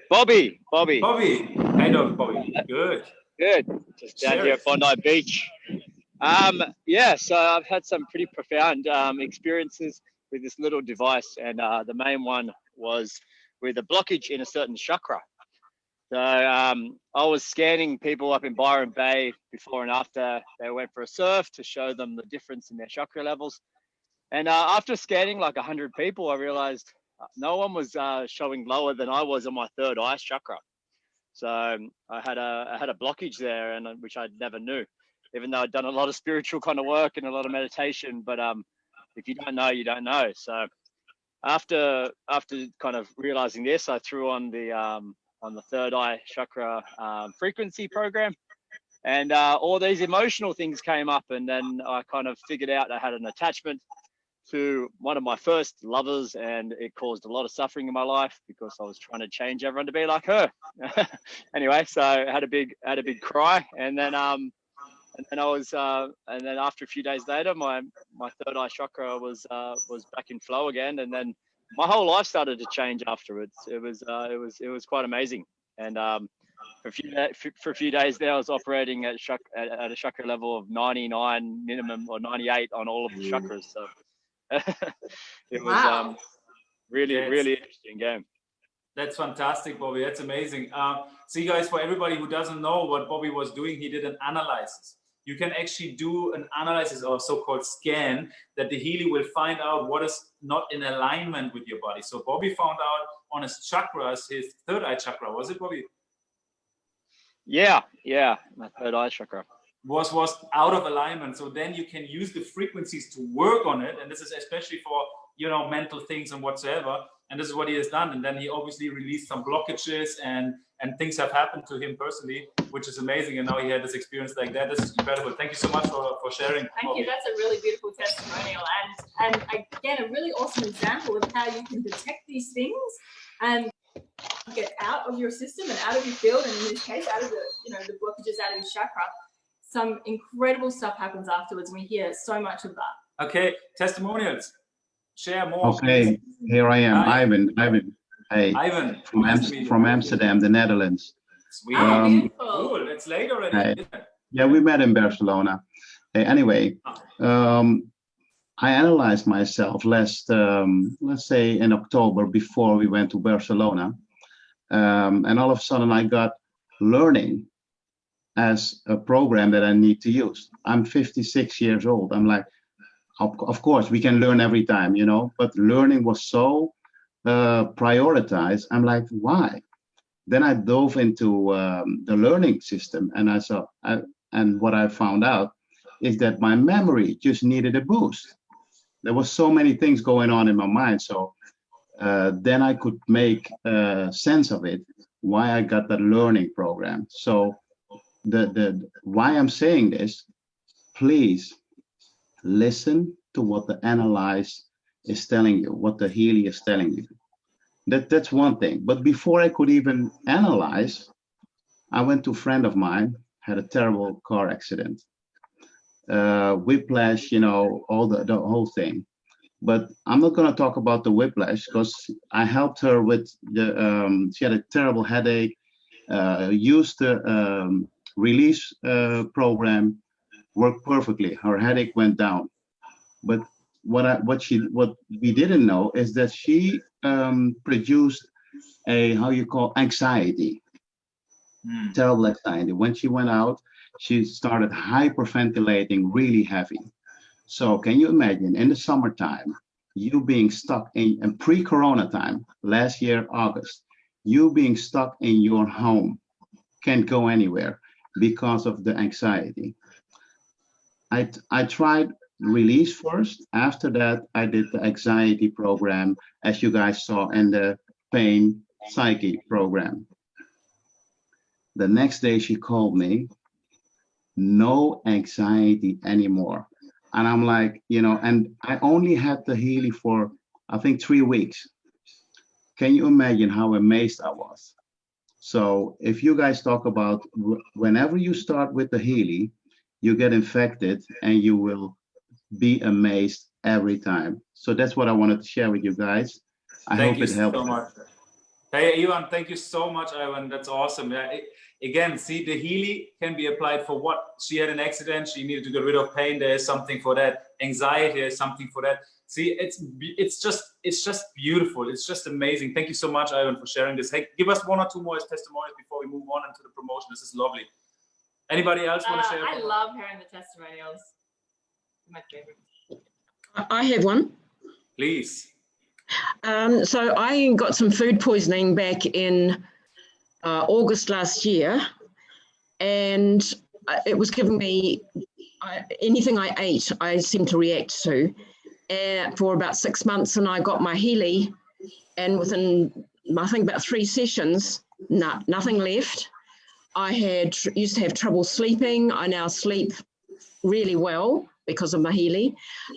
Bobby. I know Bobby. Good. Just down here at Bondi Beach. So I've had some pretty profound experiences with this little device, and the main one was with a blockage in a certain chakra. So I was scanning people up in Byron Bay before and after they went for a surf to show them the difference in their chakra levels. And after scanning like 100 people, I realized no one was showing lower than I was on my third eye chakra. So I had a blockage there, and which I never knew. even though I'd done a lot of spiritual kind of work and a lot of meditation. But if you don't know, you don't know. So after kind of realizing this, I threw on the third eye chakra frequency program, and all these emotional things came up, and then I kind of figured out I had an attachment to one of my first lovers, and it caused a lot of suffering in my life because I was trying to change everyone to be like her. Anyway, so I had a big cry, and then and then after a few days later, my third eye chakra was back in flow again, and then my whole life started to change afterwards. It was quite amazing, and for a few days there, I was operating at a chakra level of 99 minimum or 98 on all of the chakras. So it was really interesting game. That's fantastic, Bobby. That's amazing. See, guys, for everybody who doesn't know what Bobby was doing, he did an analysis. You can actually do an analysis or so-called scan that the Healy will find out what is not in alignment with your body. So Bobby found out on his chakras, his third eye chakra, was it, Bobby? Yeah, my third eye chakra was out of alignment. So then you can use the frequencies to work on it, and this is especially for, you know, mental things and whatsoever. And this is what he has done. And then he obviously released some blockages, and things have happened to him personally, which is amazing. And now he had this experience like that. This is incredible. Thank you so much for sharing. Thank you. That's a really beautiful testimonial, and again, a really awesome example of how you can detect these things and get out of your system and out of your field, and in this case, out of the, you know, the blockages out of your chakra. Some incredible stuff happens afterwards, and we hear so much of that. Okay, testimonials. Share more. Okay, please. Here I am. Hi. Ivan. Hey, Ivan from Amsterdam, the Netherlands. Sweet. Cool. It's late already. Hey. Yeah, we met in Barcelona. Hey, anyway, I analyzed myself last, let's say in October, before we went to Barcelona, and all of a sudden I got learning as a program that I need to use. I'm 56 years old. I'm like, of course, we can learn every time, you know, but learning was so prioritized. I'm like, why? Then I dove into the learning system, and and what I found out is that my memory just needed a boost. There was so many things going on in my mind. So then I could make sense of it, why I got that learning program. So why I'm saying this, please listen to what the analyze is telling you, what the Healy is telling you. That's one thing. But before I could even analyze, I went to a friend of mine, had a terrible car accident, whiplash, you know, all the whole thing. But I'm not going to talk about the whiplash, because I helped her with the she had a terrible headache, used the release program, worked perfectly. Her headache went down. But what we didn't know is that she produced a, how you call, anxiety, terrible anxiety. When she went out, she started hyperventilating really heavy. So can you imagine in the summertime, you being stuck in pre-corona time, last year, August, you being stuck in your home, can't go anywhere because of the anxiety. I tried release first. After that, I did the anxiety program, as you guys saw, and the pain psyche program. The next day she called me, no anxiety anymore. And I'm like, you know, and I only had the Healy for, I think, 3 weeks. Can you imagine how amazed I was? So if you guys talk about whenever you start with the Healy, you get infected and you will be amazed every time. So that's what I wanted to share with you guys. I hope it helped. Thank you so much. Hey, Ivan, thank you so much, Ivan. That's awesome. Yeah, again, see, the Healy can be applied for what? She had an accident. She needed to get rid of pain. There is something for that. Anxiety, there is something for that. See, it's just beautiful. It's just amazing. Thank you so much, Ivan, for sharing this. Hey, give us 1 or 2 more testimonials before we move on into the promotion. This is lovely. Anybody else want to share? I love hearing the testimonials. My favorite. I have one. Please. So I got some food poisoning back in August last year, and it was giving me anything I ate, I seemed to react to for about 6 months, and I got my Healy, and within, I think, about 3 sessions, nothing left. I used to have trouble sleeping. I now sleep really well because of my Healy.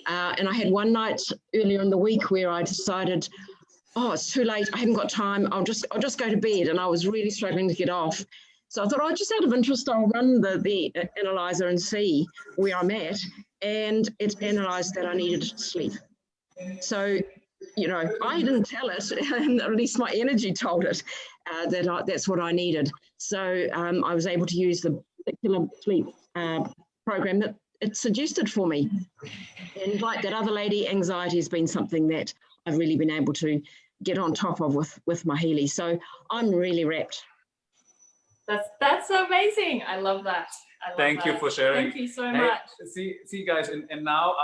And I had one night earlier in the week where I decided, oh, it's too late, I haven't got time, I'll just go to bed, and I was really struggling to get off. So I thought, oh, just out of interest, I'll run the analyzer and see where I'm at, and it analysed that I needed sleep. So, you know, I didn't tell it, and at least my energy told it that's what I needed. So I was able to use the particular sleep program that it suggested for me. And like that other lady, anxiety has been something that I've really been able to get on top of with my Healy. So I'm really wrapped. That's amazing. I love that. Thank you for sharing. Thank you so much. See guys, and now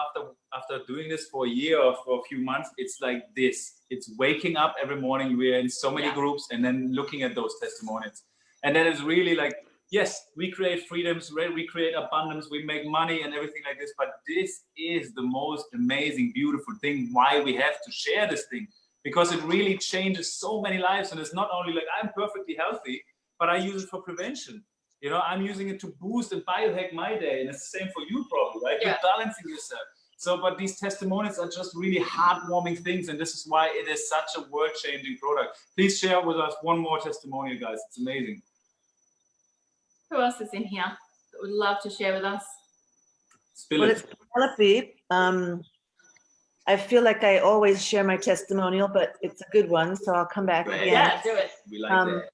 after doing this for a year or for a few months, it's like this. It's waking up every morning. We're in so many groups, and then looking at those testimonials. And then it's really like, yes, we create freedoms, we create abundance, we make money and everything like this. But this is the most amazing, beautiful thing, why we have to share this thing, because it really changes so many lives. And it's not only like I'm perfectly healthy, but I use it for prevention. You know, I'm using it to boost and biohack my day. And it's the same for you probably, right? Yeah. You're balancing yourself. So, but these testimonials are just really heartwarming things. And this is why it is such a world-changing product. Please share with us one more testimonial, guys. It's amazing. Who else is in here that would love to share with us? Well, it's Penelope. I feel like I always share my testimonial, but it's a good one, so I'll come back again. Yeah, do it. We like that.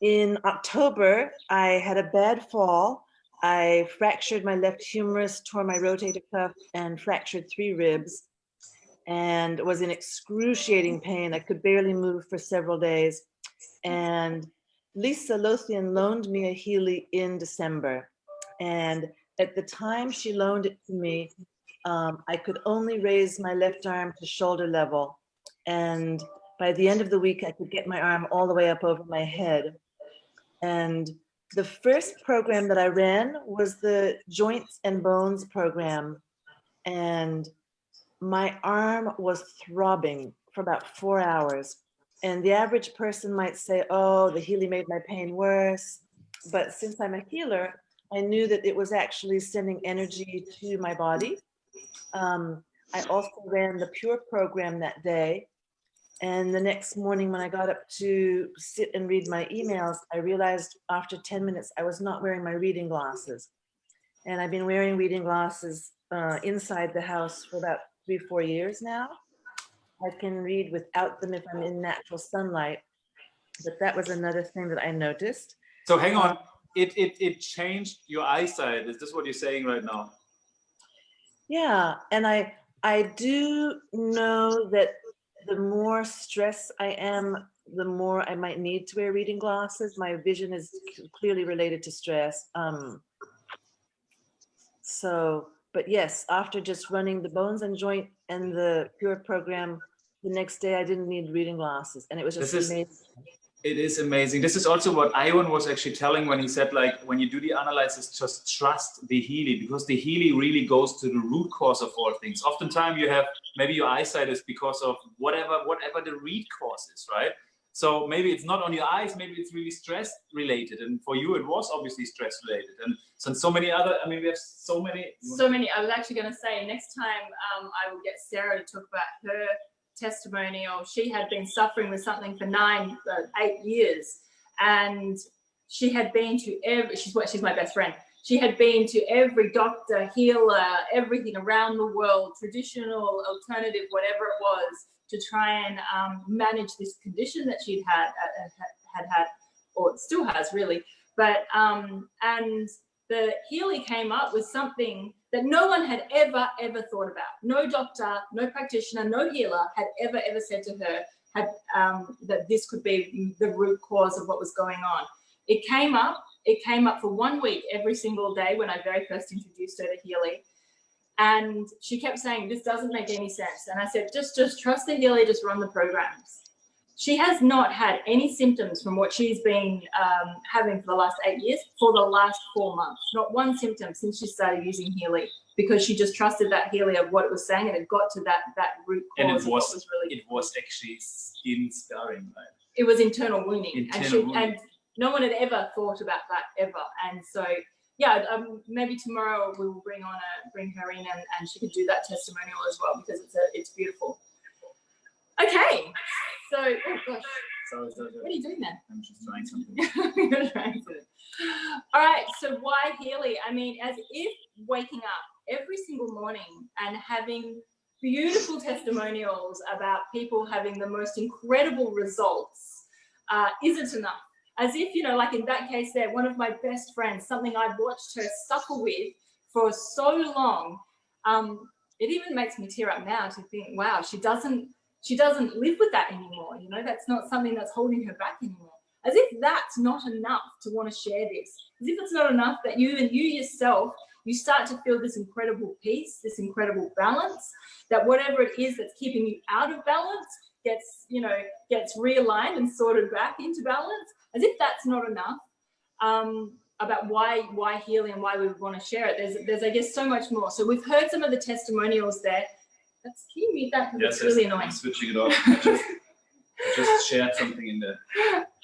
In October, I had a bad fall. I fractured my left humerus, tore my rotator cuff, and fractured 3 ribs, and was in excruciating pain. I could barely move for several days. And Lisa Lothian loaned me a Healy in December. And at the time she loaned it to me, I could only raise my left arm to shoulder level. And by the end of the week, I could get my arm all the way up over my head. And the first program that I ran was the Joints and Bones program. And my arm was throbbing for about 4 hours. And the average person might say, oh, the Healy made my pain worse. But since I'm a healer, I knew that it was actually sending energy to my body. I also ran the Pure program that day. And the next morning when I got up to sit and read my emails, I realized after 10 minutes, I was not wearing my reading glasses. And I've been wearing reading glasses inside the house for about 3-4 years now. I can read without them if I'm in natural sunlight, but that was another thing that I noticed. So hang on, it changed your eyesight. Is this what you're saying right now? Yeah, and I do know that the more stressed I am, the more I might need to wear reading glasses. My vision is clearly related to stress. But yes, after just running the Bones and Joint and the Pure program, the next day I didn't need reading glasses, and it was just amazing. It is amazing. This is also what Iwan was actually telling when he said, like, when you do the analysis, just trust the Healy, because the Healy really goes to the root cause of all things. Oftentimes you have, maybe your eyesight is because of whatever the root cause is, right? So maybe it's not on your eyes, maybe it's really stress related. And for you, it was obviously stress related. And so many other, I mean, we have so many. I was actually going to say, next time I will get Sarah to talk about her testimonial. She had been suffering with something for 8 years, and she had been to she's my best friend. She had been to every doctor, healer, everything around the world, traditional, alternative, whatever it was, to try and manage this condition that she'd had, or still has really. But and the Healy came up with something that no one had ever thought about. No doctor, no practitioner, no healer had ever said to her that this could be the root cause of what was going on. It came up for 1 week every single day when I very first introduced her to Healy. And she kept saying, this doesn't make any sense. And I said, just trust the Healy, just run the programs. She has not had any symptoms from what she's been having for the last 8 years for the last 4 months. Not one symptom since she started using Healy, because she just trusted that Healy of what it was saying, and it got to that root cause. And of what was really it was actually skin scarring, right? It was internal wounding, Internal and no one had ever thought about that ever. And so, yeah, maybe tomorrow we will bring her in, and she can do that testimonial as well, because it's beautiful. Okay, so oh gosh, Sorry. what are you doing there? I'm just trying something. You're trying to. All right, so why Healy? I mean, as if waking up every single morning and having beautiful testimonials about people having the most incredible results isn't enough. As if, you know, like in that case there, one of my best friends, something I've watched her suffer with for so long, it even makes me tear up now to think, wow, she doesn't live with that anymore. You know, that's not something that's holding her back anymore. As if that's not enough to want to share this. As if it's not enough that you yourself, you start to feel this incredible peace, this incredible balance, that whatever it is that's keeping you out of balance gets realigned and sorted back into balance. As if that's not enough. About why Healy and why we want to share it. There's I guess so much more. So we've heard some of the testimonials there. Can you mute that? Because it's really annoying. I'm switching it off. I just shared something in there.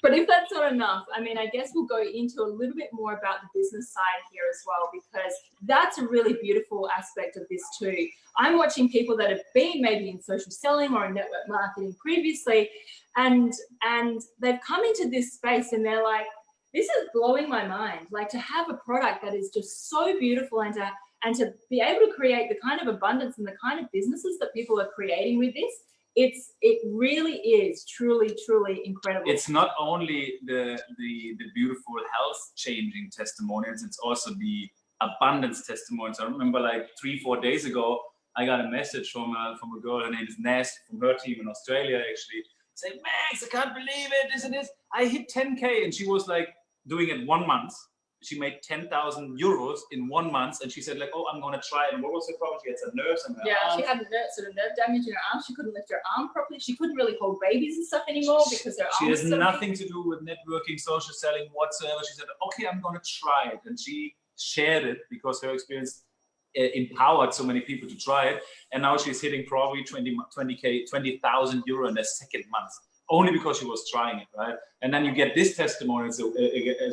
But if that's not enough, I mean, I guess we'll go into a little bit more about the business side here as well, because that's a really beautiful aspect of this too. I'm watching people that have been maybe in social selling or in network marketing previously, and they've come into this space and they're like, this is blowing my mind. Like, to have a product that is just so beautiful, and to be able to create the kind of abundance and the kind of businesses that people are creating with this, it really is truly incredible. It's not only the beautiful health changing testimonials, it's also the abundance testimonials. I remember like 3-4 days ago, I got a message from a girl, her name is Ness, from her team in Australia actually, saying, Max, I can't believe it, this and this, I hit 10K. And she was like doing it 1 month. She made 10,000 euros in 1 month, and she said like, oh, I'm gonna try it. And what was the problem? She had some nerves in her arm. She had sort of nerve damage in her arm. She couldn't lift her arm properly. She couldn't really hold babies and stuff anymore because her arm. She has nothing to do with networking, social selling whatsoever. She said, okay, I'm gonna try it, and she shared it because her experience empowered so many people to try it. And now she's hitting probably 20,000 euro in the second month, only because she was trying it, right? And then you get this testimony as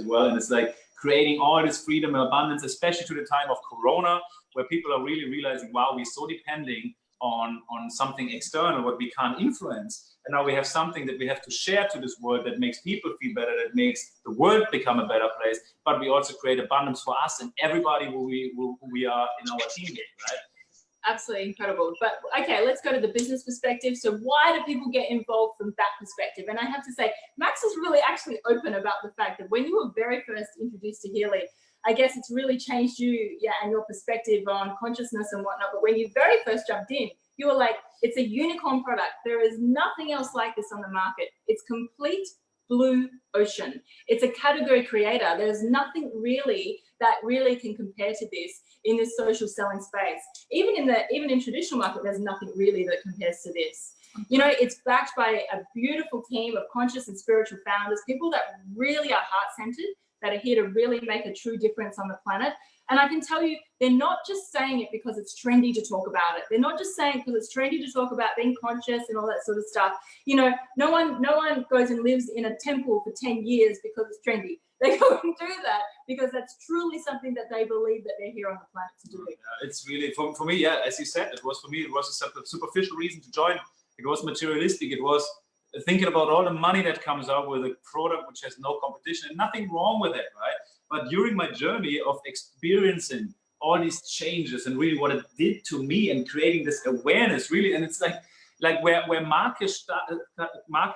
well, and it's like creating all this freedom and abundance, especially to the time of Corona, where people are really realizing, wow, we're so depending on something external, what we can't influence. And now we have something that we have to share to this world that makes people feel better, that makes the world become a better place, but we also create abundance for us and everybody who we are in our team, right? Absolutely incredible. But okay, let's go to the business perspective. So why do people get involved from that perspective? And I have to say, Max is really actually open about the fact that when you were very first introduced to Healy, I guess it's really changed you, and your perspective on consciousness and whatnot. But when you very first jumped in, you were like, it's a unicorn product. There is nothing else like this on the market. It's complete blue ocean. It's a category creator. There's nothing really that really can compare to this in this social selling space. Even in traditional market, there's nothing really that compares to this. You know, it's backed by a beautiful team of conscious and spiritual founders, people that really are heart-centered, that are here to really make a true difference on the planet. And I can tell you, they're not just saying it because it's trendy to talk about it. They're not just saying it because it's trendy to talk about being conscious and all that sort of stuff. You know, no one goes and lives in a temple for 10 years because it's trendy. They go and do that because that's truly something that they believe that they're here on the planet to do. Yeah, it's really, for me, yeah, as you said, it was a superficial reason to join. It was materialistic. It was thinking about all the money that comes out with a product which has no competition, and nothing wrong with it, right? But during my journey of experiencing all these changes and really what it did to me and creating this awareness, really, and it's like where Marcus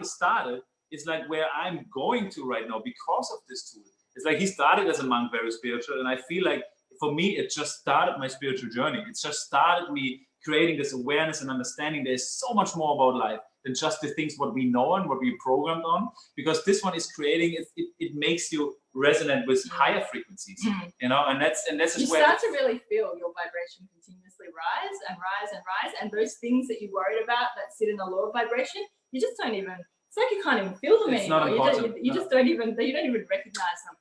started is like where I'm going to right now because of this tool. It's like he started as a monk, very spiritual, and I feel like for me it just started my spiritual journey. It just started me creating this awareness and understanding there's so much more about life than just the things what we know and what we programmed on, because this one is creating it makes you resonant with higher frequencies, you know, and that's you start to really feel your vibration continuously rise and rise and rise, and those things that you worried about that sit in the law of vibration, you just don't even it's like you can't even feel them It's not anymore. important. You just don't even recognize them.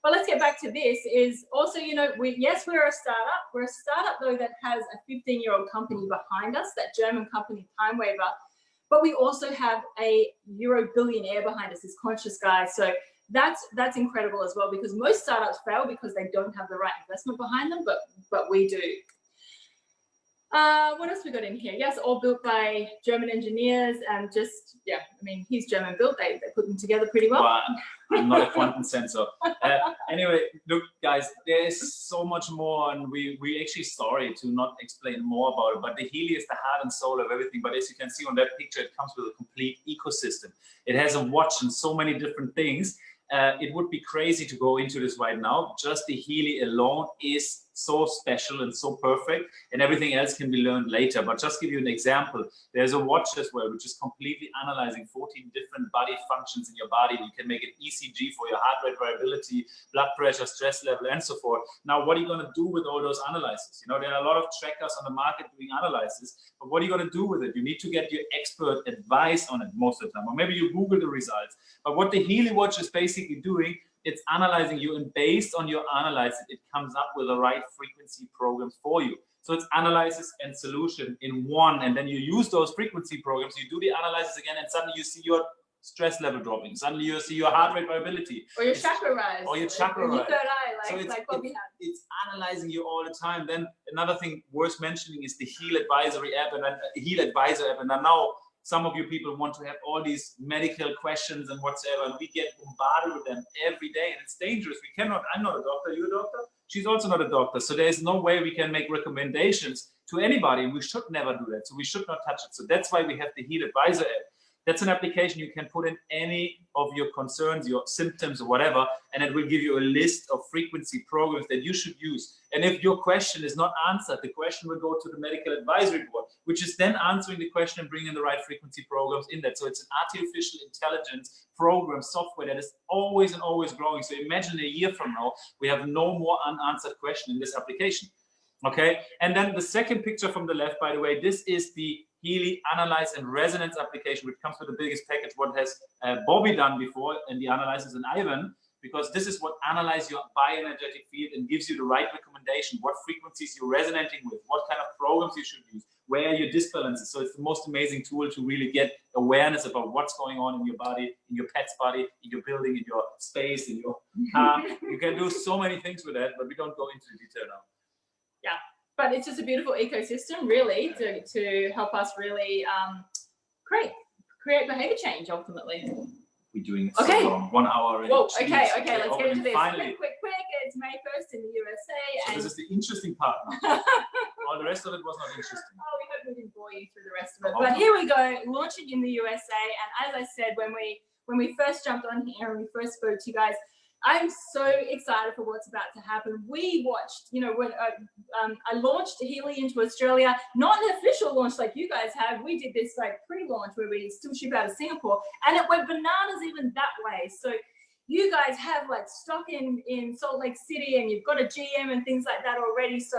But let's get back to this. Is also, you know, we're a startup. We're a startup though that has a 15-year-old company behind us, that German company TimeWaver. But we also have a Euro billionaire behind us, this conscious guy. So that's incredible as well, because most startups fail because they don't have the right investment behind them, but we do. What else we got in here? Yes, all built by German engineers, and just, yeah, I mean, he's German built. They put them together pretty well. I'm not a quantum sensor. Anyway, look, guys, there is so much more, and we actually sorry to not explain more about it, but the Healy is the heart and soul of everything. But as you can see on that picture, it comes with a complete ecosystem. It has a watch and so many different things. It would be crazy to go into this right now. Just the Healy alone is so special and so perfect, and everything else can be learned later. But just give you an example, there's a watch as well, which is completely analyzing 14 different body functions in your body. You can make an ECG for your heart rate variability, blood pressure, stress level, and so forth. Now, what are you going to do with all those analyses? You know, there are a lot of trackers on the market doing analysis, but what are you going to do with it? You need to get your expert advice on it most of the time, or maybe you Google the results. But what the Healy watch is basically doing, it's analyzing you, and based on your analysis, it comes up with the right frequency programs for you. So it's analysis and solution in one, and then you use those frequency programs, you do the analysis again, and suddenly you see your stress level dropping. Suddenly you see your heart rate variability. Or your chakra rise. Or your chakra rise. Your third eye, So it's analyzing you all the time. Then another thing worth mentioning is the Heal Advisory app and Heal Advisor app. And now some of you people want to have all these medical questions and whatsoever, and we get bombarded with them every day, and it's dangerous. We cannot, I'm not a doctor, you're a doctor, she's also not a doctor, so there's no way we can make recommendations to anybody, and we should never do that, so we should not touch it. So that's why we have the Heal Advisor app. That's an application you can put in any of your concerns, your symptoms or whatever, and it will give you a list of frequency programs that you should use. And if your question is not answered, the question will go to the medical advisory board, which is then answering the question and bringing the right frequency programs in that. So it's an artificial intelligence program software that is always and always growing. So imagine a year from now, we have no more unanswered question in this application. Okay, and then the second picture from the left, by the way, this is the Healy Analyze and Resonance application, which comes with the biggest package. What has Bobby done before in the analysis, and Ivan, because this is what analyzes your bioenergetic field and gives you the right recommendation, what frequencies you're resonating with, what kind of programs you should use, where are your disbalances. So it's the most amazing tool to really get awareness about what's going on in your body, in your pet's body, in your building, in your space, in your car. You can do so many things with that, but we don't go into the detail now. Yeah, but it's just a beautiful ecosystem, really, to help us really create behavior change ultimately. We're doing it so long, 1 hour. Whoa, okay, let's get into this. Finally. Quick. It's May 1st in the USA. So this is the interesting part now. All the rest of it was not interesting. Oh, we hope we didn't bore you through the rest of it. But here we go, launching in the USA. And as I said, when we first jumped on here and we first spoke to you guys, I'm so excited for what's about to happen. We watched, you know, when I launched Healy into Australia, not an official launch like you guys have. We did this like pre-launch where we still ship out of Singapore, and it went bananas even that way. So you guys have like stock in Salt Lake City, and you've got a GM and things like that already. So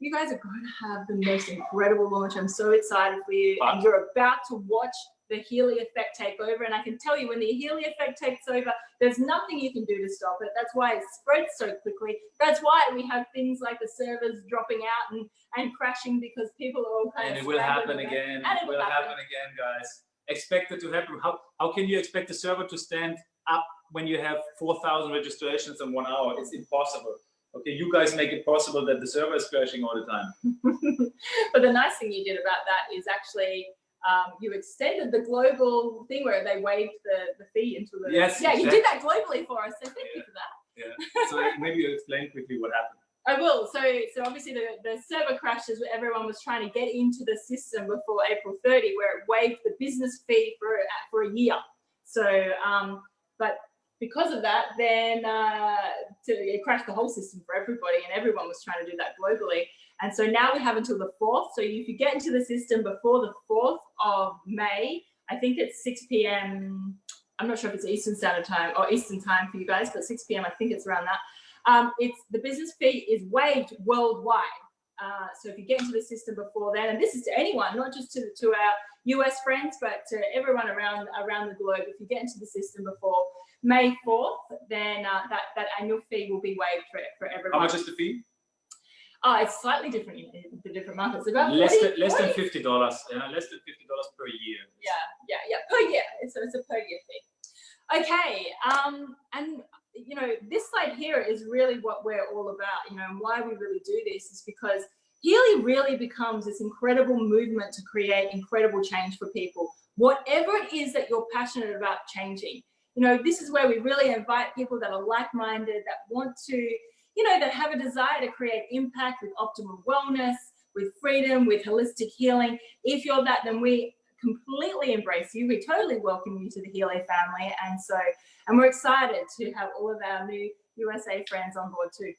you guys are going to have the most incredible launch. I'm so excited for you. And you're about to watch the Healy effect take over. And I can tell you, when the Healy effect takes over, there's nothing you can do to stop it. That's why it spreads so quickly. That's why we have things like the servers dropping out and crashing, because people are all kind of. And it will happen again. And it will happen again, guys. Expect it to happen. How can you expect the server to stand up when you have 4,000 registrations in 1 hour? It's impossible. Okay, you guys make it possible that the server is crashing all the time. But the nice thing you did about that is actually you extended the global thing where they waived the fee into the. Yes. Yeah, exactly. You did that globally for us, so thank you for that. Yeah. So maybe you explain quickly what happened. I will. So obviously the server crashes where everyone was trying to get into the system before April 30, where it waived the business fee for a year. So, but because of that, then it crashed the whole system for everybody, and everyone was trying to do that globally. And so now we have until the 4th. So if you get into the system before the 4th of May, I think it's 6 p.m. I'm not sure if it's Eastern Standard Time or Eastern Time for you guys, but 6 p.m. I think it's around that. It's the business fee is waived worldwide. So if you get into the system before then, and this is to anyone, not just to our US friends, but to everyone around the globe, if you get into the system before May 4th, then that annual fee will be waived for everyone. How much is the fee? It's slightly different in the different markets. About less 40, than $50. Less than $50 per year. Yeah, per year. It's a per year fee. Okay, and you know, this slide here is really what we're all about. You know, and why we really do this is because Healy really becomes this incredible movement to create incredible change for people. Whatever it is that you're passionate about changing, you know, this is where we really invite people that are like-minded, that want to, you know, that have a desire to create impact with optimal wellness, with freedom, with holistic healing. If you're that, then we completely embrace you. We totally welcome you to the Healy family. And we're excited to have all of our new USA friends on board too.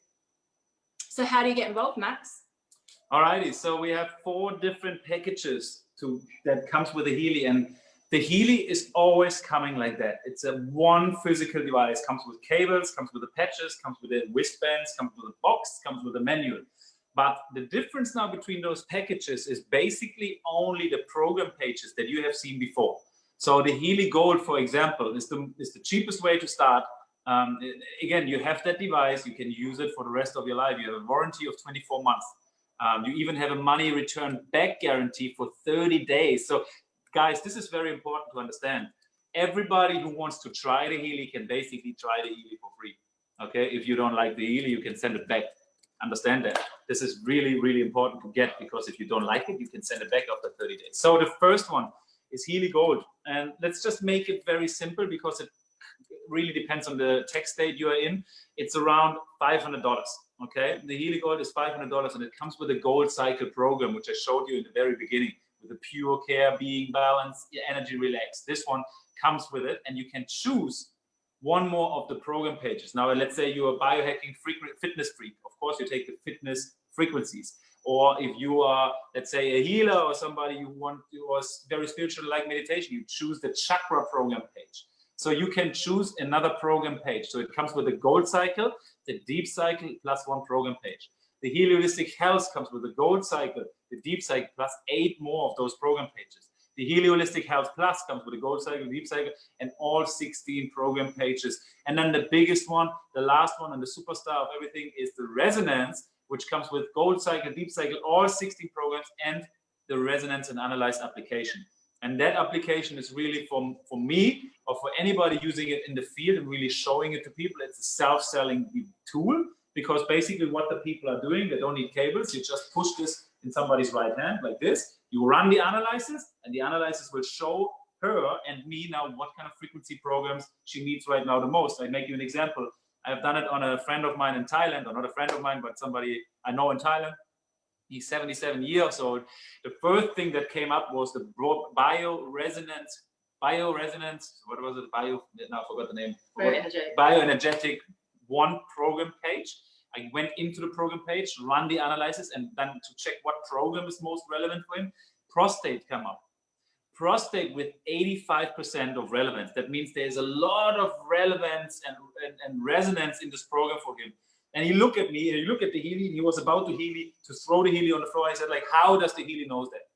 So how do you get involved, Max? Alrighty, so we have 4 different packages that comes with the Healy, and the Healy is always coming like that. It's a one physical device, comes with cables, comes with the patches, comes with the wristbands, comes with a box, comes with a manual. But the difference now between those packages is basically only the program pages that you have seen before. So the Healy Gold, for example, is the cheapest way to start. Again, you have that device, you can use it for the rest of your life. You have a warranty of 24 months. You even have a money return back guarantee for 30 days. So guys, this is very important to understand. Everybody who wants to try the Healy can basically try the Healy for free. Okay, if you don't like the Healy, you can send it back. Understand that. This is really, really important to get, because if you don't like it, you can send it back after 30 days. So the first one is Healy Gold. And let's just make it very simple, because it really depends on the tax state you are in. It's around $500. Okay, the Healy Gold is $500, and it comes with a Gold Cycle program, which I showed you in the very beginning, with the Pure Care, Being Balanced, Energy Relaxed. This one comes with it, and you can choose one more of the program pages. Now, let's say you're a biohacking fitness freak. Of course, you take the fitness frequencies. Or if you are, let's say, a healer or somebody who was very spiritual, like meditation, you choose the chakra program page. So you can choose another program page. So it comes with the Gold Cycle, the Deep Cycle, plus 1 program page. The Healy Holistic Health comes with the Gold Cycle, the Deep Cycle, plus 8 more of those program pages. The Healy Holistic Health Plus comes with the Gold Cycle, Deep Cycle, and all 16 program pages. And then the biggest one, the last one, and the superstar of everything is the Resonance, which comes with Gold Cycle, Deep Cycle, all 16 programs, and the Resonance and Analyze application. And that application is really for me, or for anybody using it in the field and really showing it to people. It's a self-selling tool, because basically what the people are doing, they don't need cables. You just push this in somebody's right hand like this. You run the analysis, and the analysis will show her and me now what kind of frequency programs she needs right now the most. I make you an example. I've done it on a friend of mine in Thailand, or not a friend of mine, but somebody I know in Thailand. He's 77 years old. The first thing that came up was the bioresonance, what was it? Now I forgot the name. Bioenergetic 1 program page. I went into the program page, run the analysis, and then to check what program is most relevant for him. Prostate come up. Prostate with 85% of relevance. That means there's a lot of relevance and resonance in this program for him. And he looked at me, and he looked at the Healy, he was about to throw the Healy on the floor. I said, like, how does the Healy knows that?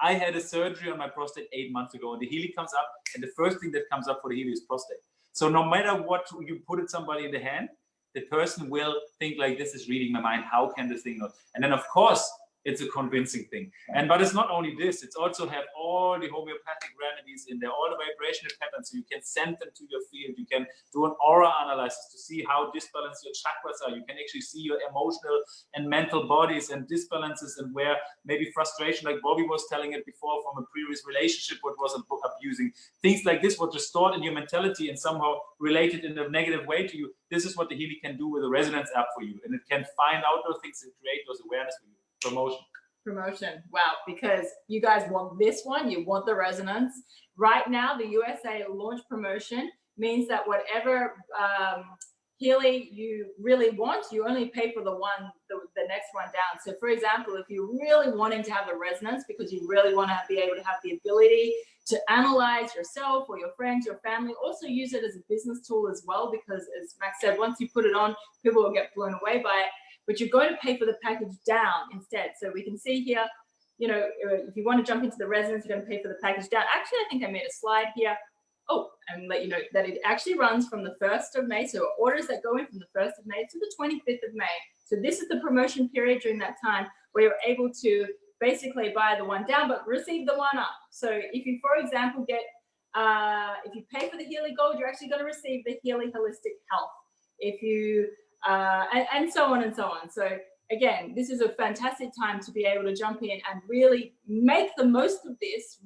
I had a surgery on my prostate 8 months ago, and the Healy comes up, and the first thing that comes up for the Healy is prostate. So no matter what you put it somebody in the hand, the person will think like, this is reading my mind. How can this thing know? And then of course, it's a convincing thing. But it's not only this, it's also have all the homeopathic remedies in there, all the vibrational patterns, so you can send them to your field. You can do an aura analysis to see how disbalanced your chakras are. You can actually see your emotional and mental bodies and disbalances, and where maybe frustration, like Bobby was telling it before, from a previous relationship, what was abusing. Things like this were just stored in your mentality and somehow related in a negative way to you. This is what the Healy can do with a Resonance app for you. And it can find out those things and create those awareness for you. Promotion. Wow, because you guys want this one, you want the Resonance. Right now, the USA launch promotion means that whatever Healy you really want, you only pay for the next one down. So for example, if you're really wanting to have the Resonance because you really want to be able to have the ability to analyze yourself or your friends, your family, also use it as a business tool as well, because as Max said, once you put it on, people will get blown away by it. but you're going to pay for the package down instead. So we can see here, you know, if you want to jump into the resonance, you're going to pay for the package down. Actually, I think I made a slide here. Oh, and let you know that it actually runs from the 1st of May. So orders that go in from the 1st of May to the 25th of May. So this is the promotion period during that time where you're able to basically buy the one down, but receive the one up. So if you, for example, get, if you pay for the Healy Gold, you're actually going to receive the Healy Holistic Health. If you, and so on and so on. So again, this is a fantastic time to be able to jump in and really make the most of this,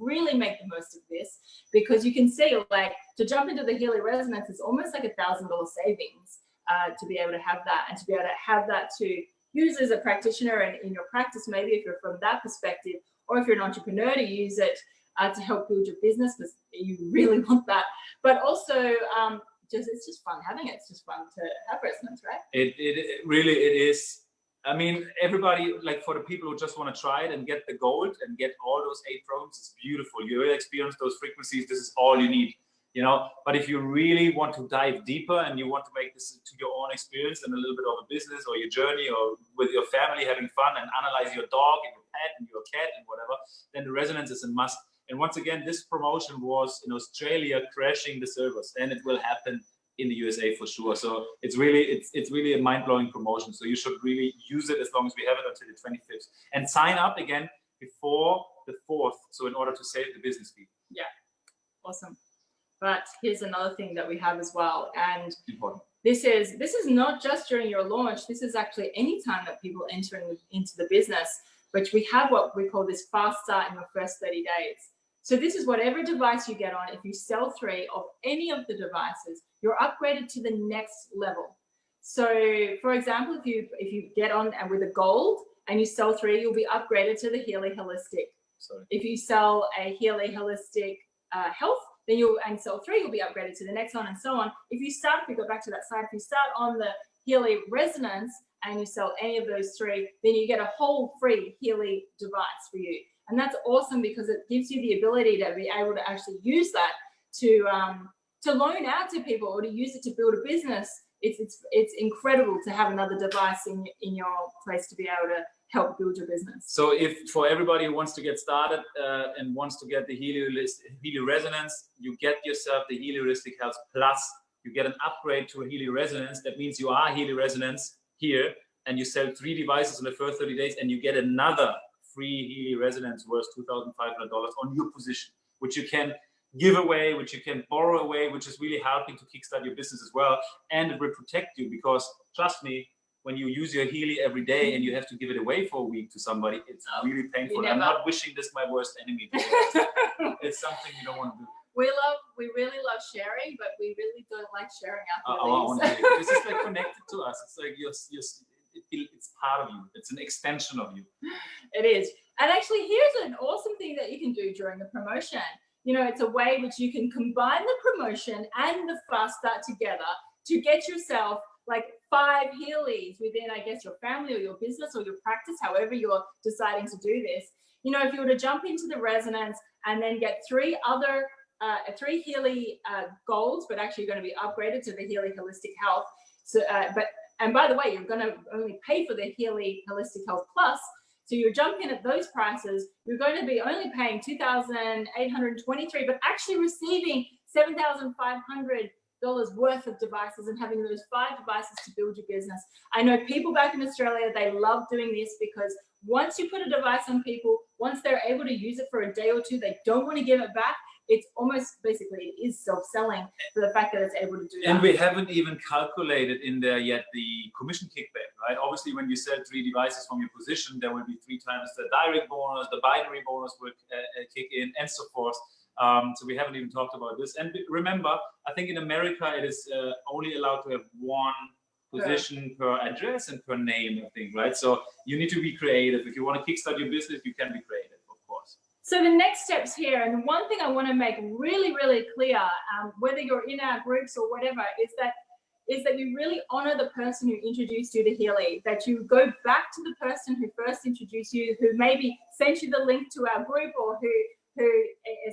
because you can see, like, to jump into the Healy Resonance is almost like $1,000 savings to be able to have that, and to be able to have that to use as a practitioner and in your practice, maybe if you're from that perspective, or if you're an entrepreneur, to use it to help build your business, because you really want that. But also, it's just fun having it. It's just fun to have resonance, right? It really is. I mean, everybody, like, for the people who just want to try it and get the gold and get all those 8 programs, it's beautiful. You will experience those frequencies. This is all you need, you know. But if you really want to dive deeper and you want to make this to your own experience and a little bit of a business or your journey or with your family having fun and analyze your dog and your pet and your cat and whatever, then the resonance is a must. And once again, this promotion was in Australia crashing the servers, and it will happen in the USA for sure. So it's really a mind-blowing promotion. So you should really use it as long as we have it until the 25th. And sign up again before the 4th. So in order to save the business fee. Yeah, awesome. But here's another thing that we have as well. And important. This is not just during your launch. This is actually any time that people enter into the business, which we have what we call this fast start in your first 30 days. So this is whatever device you get on. If you sell 3 of any of the devices, you're upgraded to the next level. So for example, if you get on and with a gold and you sell 3, you'll be upgraded to the Healy Holistic. Sorry. If you sell a Healy Holistic Health, then you'll sell 3, you'll be upgraded to the next one, and so on. If we go back to that slide, if you start on the Healy Resonance and you sell any of those 3, then you get a whole free Healy device for you. And that's awesome because it gives you the ability to be able to actually use that to loan out to people or to use it to build a business. It's incredible to have another device in your place to be able to help build your business. So if for everybody who wants to get started and wants to get the Healy Resonance, you get yourself the Healy Holistic Health Plus. You get an upgrade to a Healy Resonance. That means you are Healy Resonance here, and you sell 3 devices in the first 30 days, and you get another free Healy Resonance worth $2,500 on your position, which you can give away, which you can borrow away, which is really helping to kickstart your business as well. And it will protect you, because trust me, when you use your Healy every day and you have to give it away for a week to somebody, it's really painful. I'm not wishing this my worst enemy. It's something you don't want to do. We really love sharing, but we really don't like sharing our This is like connected to us. It's like it's part of you. It's an extension of you. It is. And actually, here's an awesome thing that you can do during the promotion. You know, it's a way which you can combine the promotion and the fast start together to get yourself like 5 Healys within, I guess, your family or your business or your practice, however you're deciding to do this. You know, if you were to jump into the Resonance and then get 3 other 3 Healy golds, but actually you're going to be upgraded to the Healy Holistic Health. So, and by the way, you're going to only pay for the Healy Holistic Health Plus. So you jump in at those prices, you're going to be only paying $2,823, but actually receiving $7,500 worth of devices and having those 5 devices to build your business. I know people back in Australia, they love doing this because once you put a device on people, once they're able to use it for a day or 2, they don't want to give it back. It's almost basically it is self-selling for the fact that it's able to do that. And we haven't even calculated in there yet the commission kickback, right? Obviously, when you sell 3 devices from your position, there will be 3 times the direct bonus, the binary bonus will kick in, and so forth. So we haven't even talked about this. And remember, I think in America it is only allowed to have 1 position per address and per name, I think, right? So you need to be creative. If you want to kickstart your business, you can be creative, of course. So the next steps here, and one thing I want to make really, really clear, whether you're in our groups or whatever, is that you really honor the person who introduced you to Healy, that you go back to the person who first introduced you, who maybe sent you the link to our group, or who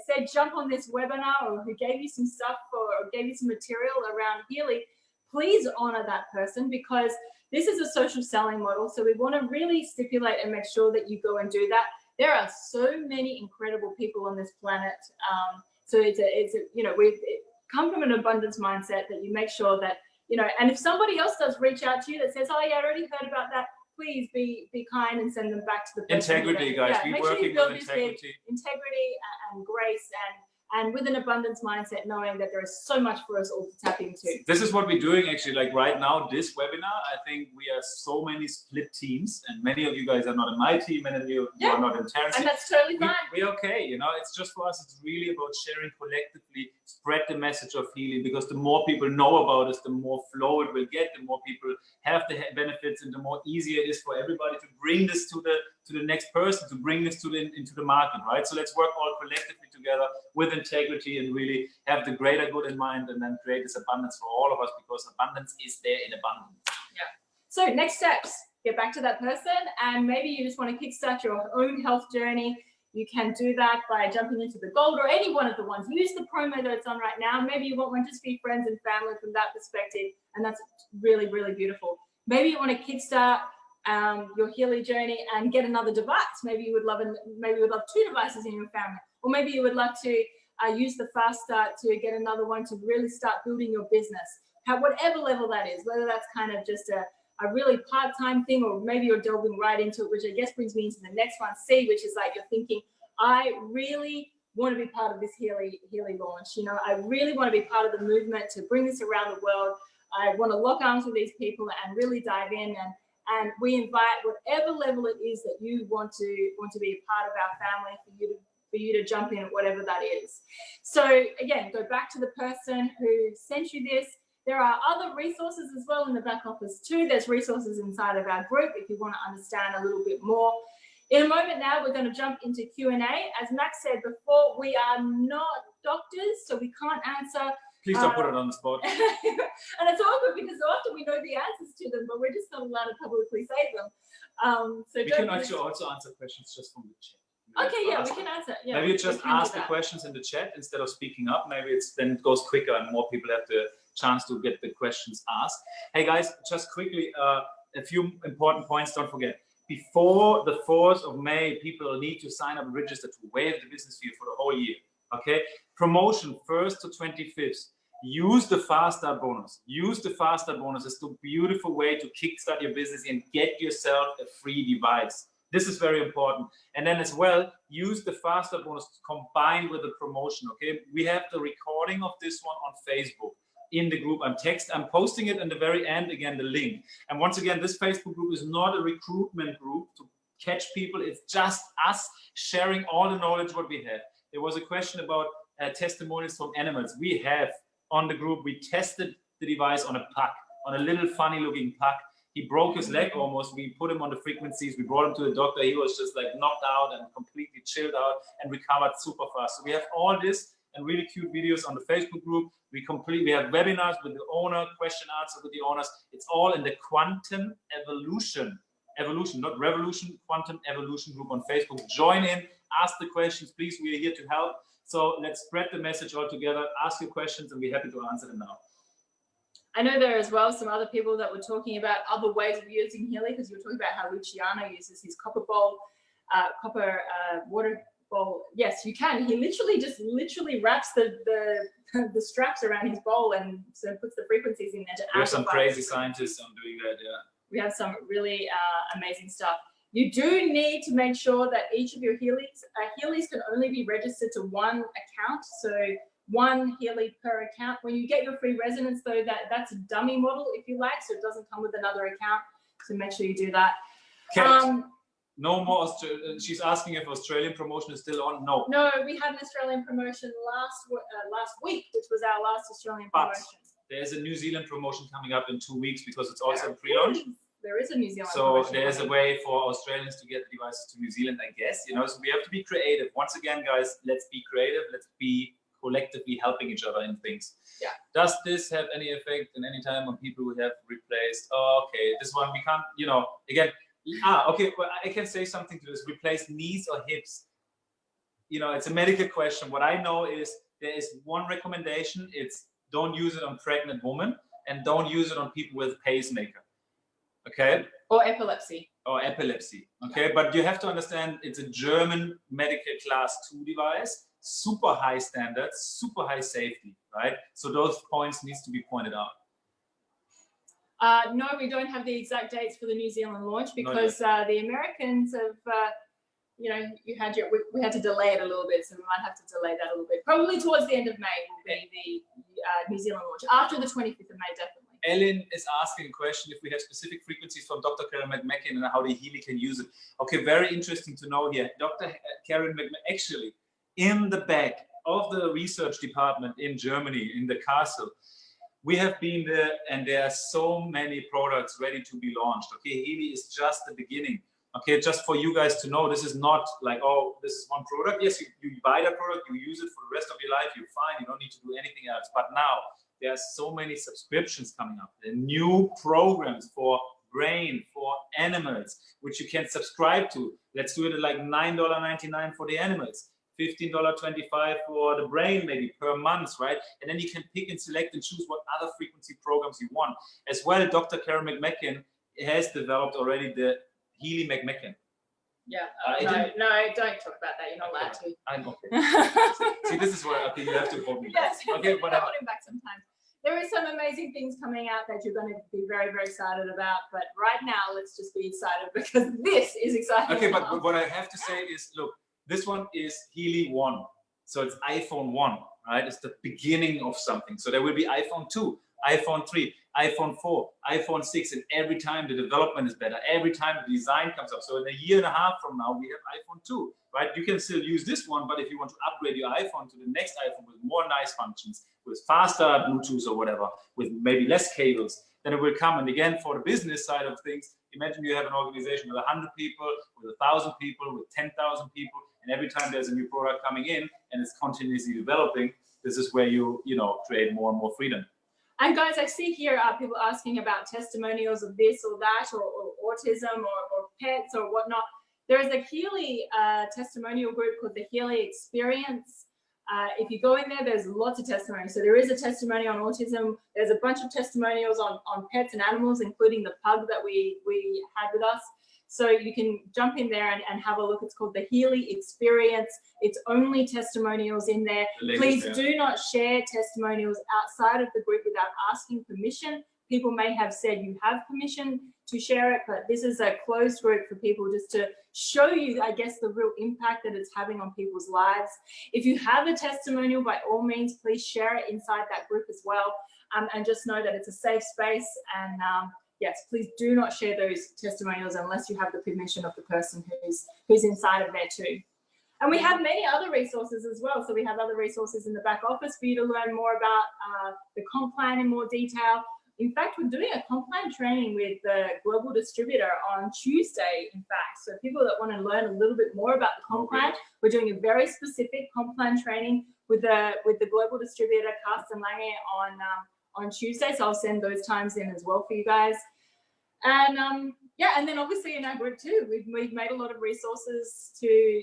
said jump on this webinar, or who gave you some stuff or gave you some material around Healy. Please honor that person, because This is a social selling model, so we want to really stipulate and make sure that you go and do that. There are so many incredible people on this planet. So it's a you know, we come from an abundance mindset that you make sure that, you know, and if somebody else does reach out to you that says, oh yeah, I already heard about that, please be kind and send them back to the person. Integrity, guys. Yeah, We're make sure you working build with this integrity. integrity and grace and with an abundance mindset, knowing that there is so much for us all to tap into. This is what we're doing actually, like right now, this webinar, I think we are so many split teams, and many of you guys are not in my team, many of you are not in Terrence's. And that's totally fine. We're okay, you know, it's just for us, it's really about sharing collectively, spread the message of healing, because the more people know about us, the more flow it will get, the more people have the benefits, and the more easier it is for everybody to bring this to the next person, to bring this into the market, right? So let's work all collectively together with integrity and really have the greater good in mind, and then create this abundance for all of us, because abundance is there in abundance. Yeah. So next steps, get back to that person, and maybe you just want to kickstart your own health journey. You can do that by jumping into the gold or any one of the ones. Use the promo that it's on right now. Maybe you want one just for your friends and family from that perspective, and that's really, really beautiful. Maybe you want to kickstart your Healy journey and get another device. Maybe you would love 2 devices in your family, or maybe you would love to use the Fast Start to get another one to really start building your business. Whatever level that is, whether that's kind of just a really part-time thing, or maybe you're delving right into it, which I guess brings me into the next one, C, which is like you're thinking, I really want to be part of this Healy launch. You know, I really want to be part of the movement to bring this around the world. I want to lock arms with these people and really dive in, and we invite whatever level it is that you want to be a part of our family, for you to jump in at whatever that is. So again, go back to the person who sent you this. There are other resources as well in the back office too. There's resources inside of our group if you want to understand a little bit more. In a moment now, we're going to jump into Q&A. As Max said before, we are not doctors, so we can't answer. Please don't put it on the spot. And it's awkward because often we know the answers to them, but we're just not allowed to publicly say them. So we can actually also answer questions just from the chat. Okay, yeah, we can answer. Yeah, maybe you just ask the questions in the chat instead of speaking up. Maybe then it goes quicker and more people have the chance to get the questions asked. Hey guys, just quickly, a few important points. Don't forget, before the 4th of May, people need to sign up and register to waive the business fee for the whole year. Okay, promotion 1st to 25th. Use the Fast Start bonus. Use the Fast Start bonus. It's a beautiful way to kickstart your business and get yourself a free device. This is very important. And then as well, use the Fast Start bonus combined with the promotion. Okay, we have the recording of this one on Facebook in the group. I'm posting it in the very end, again, the link. And once again, this Facebook group is not a recruitment group to catch people. It's just us sharing all the knowledge what we have. There was a question about testimonials from animals. We have on the group, we tested the device on a pug, on a little funny looking pug. He broke his leg almost. We put him on the frequencies. We brought him to the doctor. He was just like knocked out and completely chilled out and recovered super fast. So we have all this and really cute videos on the Facebook group. We have webinars with the owner, question answer with the owners. It's all in the Quantum Evolution, not revolution, Quantum Evolution group on Facebook. Join in, ask the questions, please. We are here to help. So let's spread the message all together. Ask your questions and we're happy to answer them now. I know there are as well some other people that were talking about other ways of using Healy, because you were talking about how Luciano uses his copper bowl, water bowl. Yes, you can. He literally wraps the straps around his bowl and so puts the frequencies in there to amplify. We have some crazy scientists on doing that, yeah. We have some really amazing stuff. You do need to make sure that each of your Healys can only be registered to one account. So one Healy per account. When you get your free resonance though, that's a dummy model if you like, so it doesn't come with another account. So make sure you do that. No more. She's asking if Australian promotion is still on. No. No, we had an Australian promotion last week, which was our last Australian promotion. There's a New Zealand promotion coming up in 2 weeks because it's also pre-launch. There is a New Zealand promotion. So there's a way for Australians to get the devices to New Zealand, I guess. You know, so we have to be creative. Once again, guys, let's be creative. Let's be collectively helping each other in things. Yeah. Does this have any effect in any time on people who have replaced? Oh, okay, this one we can't. You know, again. Okay. Well, I can say something to this. Replace knees or hips. You know, it's a medical question. What I know is there is one recommendation. It's don't use it on pregnant women and don't use it on people with pacemaker. Okay. Or epilepsy. Or epilepsy. Okay, but you have to understand it's a German medical class 2 device, super high standards, super high safety, right? So those points needs to be pointed out. No, we don't have the exact dates for the New Zealand launch because the Americans have, you know, we had to delay it a little bit, so we might have to delay that a little bit. Probably towards the end of May will be the New Zealand launch, after the 25th of May, definitely. Ellen is asking a question if we have specific frequencies from Dr. Karen McMacken and how the Healy can use it. Okay, very interesting to know here. Dr. Karen McMacken, actually, in the back of the research department in Germany, in the castle, we have been there, and there are so many products ready to be launched. Okay, Healy is just the beginning. Okay, just for you guys to know, this is not like, oh, this is one product. Yes, you buy that product, you use it for the rest of your life, you're fine, you don't need to do anything else. But now, there are so many subscriptions coming up. There are new programs for brain, for animals, which you can subscribe to. Let's do it at like $9.99 for the animals, $15.25 for the brain, maybe per month, right? And then you can pick and select and choose what other frequency programs you want. As well, Dr. Karen McMacken has developed already the Healy McMacken. Yeah, no, don't talk about that. You're not allowed to. I'm okay. See, this is where you have to hold me back. Yes, okay, but I hold him back sometimes. There is some amazing things coming out that you're going to be very, very excited about. But right now, let's just be excited because this is exciting. Okay, but what I have to say is, look, this one is Healy 1. So it's iPhone 1, right? It's the beginning of something. So there will be iPhone 2, iPhone 3, iPhone 4, iPhone 6, and every time the development is better, every time the design comes up. So in a year and a half from now, we have iPhone 2, right? You can still use this one, but if you want to upgrade your iPhone to the next iPhone with more nice functions, with faster Bluetooth or whatever, with maybe less cables, then it will come. And again, for the business side of things, imagine you have an organization with 100 people, with 1,000 people, with 10,000 people, and every time there's a new product coming in and it's continuously developing, this is where you create more and more freedom. And guys, I see here people asking about testimonials of this or that, or autism, or pets, or whatnot. There is a Healy testimonial group called the Healy Experience. If you go in there, there's lots of testimonies. So there is a testimony on autism. There's a bunch of testimonials on pets and animals, including the pug that we had with us. So you can jump in there and have a look. It's called the Healy Experience. It's only testimonials in there. Please do not share testimonials outside of the group without asking permission. People may have said you have permission to share it, but this is a closed group for people just to show you, I guess, the real impact that it's having on people's lives. If you have a testimonial, by all means, please share it inside that group as well. And just know that it's a safe space. And yes, please do not share those testimonials unless you have the permission of the person who's inside of there too. And we have many other resources as well. So we have other resources in the back office for you to learn more about the comp plan in more detail. In fact, we're doing a comp plan training with the global distributor on Tuesday, in fact. So people that want to learn a little bit more about the comp plan, we're doing a very specific comp plan training with the global distributor, Carsten Lange, on Tuesday. So I'll send those times in as well for you guys. And yeah, and then obviously in our group too, we've made a lot of resources to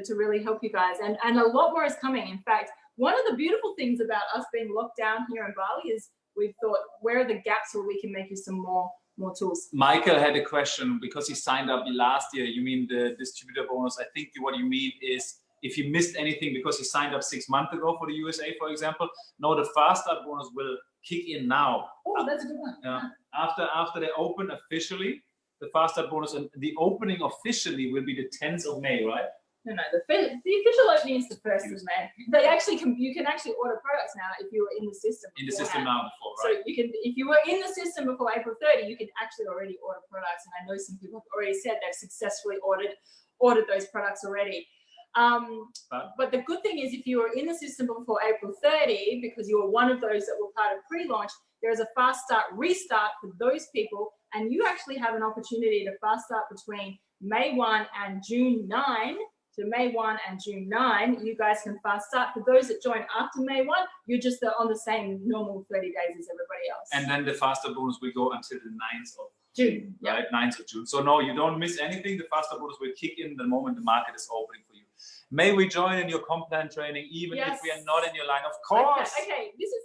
really help you guys. And a lot more is coming. In fact, one of the beautiful things about us being locked down here in Bali is we've thought, where are the gaps where we can make you some more tools? Michael had a question because he signed up last year. You mean the distributor bonus? I think what you mean is if you missed anything because you signed up 6 months ago for the USA, for example. No, the fast start bonus will kick in now. Oh, that's a good one. After they open officially, the fast start bonus, and the opening officially will be the 10th of May, right? No, the official opening is the 1st of May. You can actually order products now if you were in the system. In the system now before, right? So you can, if you were in the system before April 30, you can actually already order products. And I know some people have already said they've successfully ordered those products already. But the good thing is, if you were in the system before April 30, because you were one of those that were part of pre-launch, there is a fast start restart for those people, and you actually have an opportunity to fast start between May 1 and June 9. So May 1 and June 9, you guys can fast start. For those that join after May 1, you're just on the same normal 30 days as everybody else. And then the faster bonus will go until the 9th of June, right? 9th of June. So no, you don't miss anything. The faster bonus will kick in the moment the market is opening for you. May we join in your comp plan training, even if we are not in your line? Of course. Okay. This is.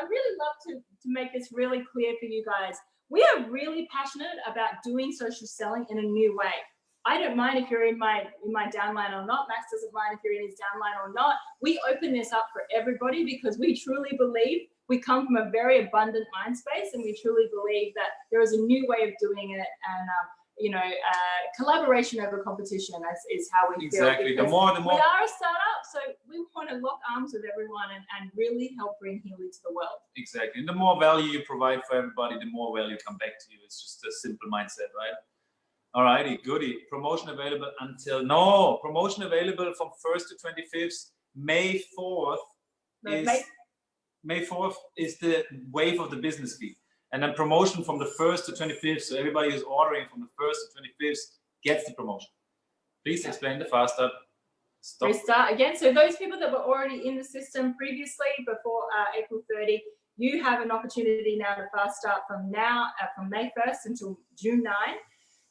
I really love to make this really clear for you guys. we are really passionate about doing social selling in a new way. I don't mind if you're in my downline or not. Max doesn't mind if you're in his downline or not. We open this up for everybody because we truly believe we come from a very abundant mind space, and we truly believe that there is a new way of doing it, and you know, collaboration over competition is how we feel. Exactly. The more. We are a startup, so we want to lock arms with everyone and really help bring Healy to the world. Exactly. And the more value you provide for everybody, the more value come back to you. It's just a simple mindset, right? All righty, goody. Promotion available until, no, promotion available from 1st to 25th. May 4th May 4th is the wave of the business fee. And then promotion from the 1st to 25th. So everybody who's ordering from the 1st to 25th gets the promotion. Please explain the fast start. Stop. Restart again. So those people that were already in the system previously before April 30, you have an opportunity now to fast start from May 1st until June 9.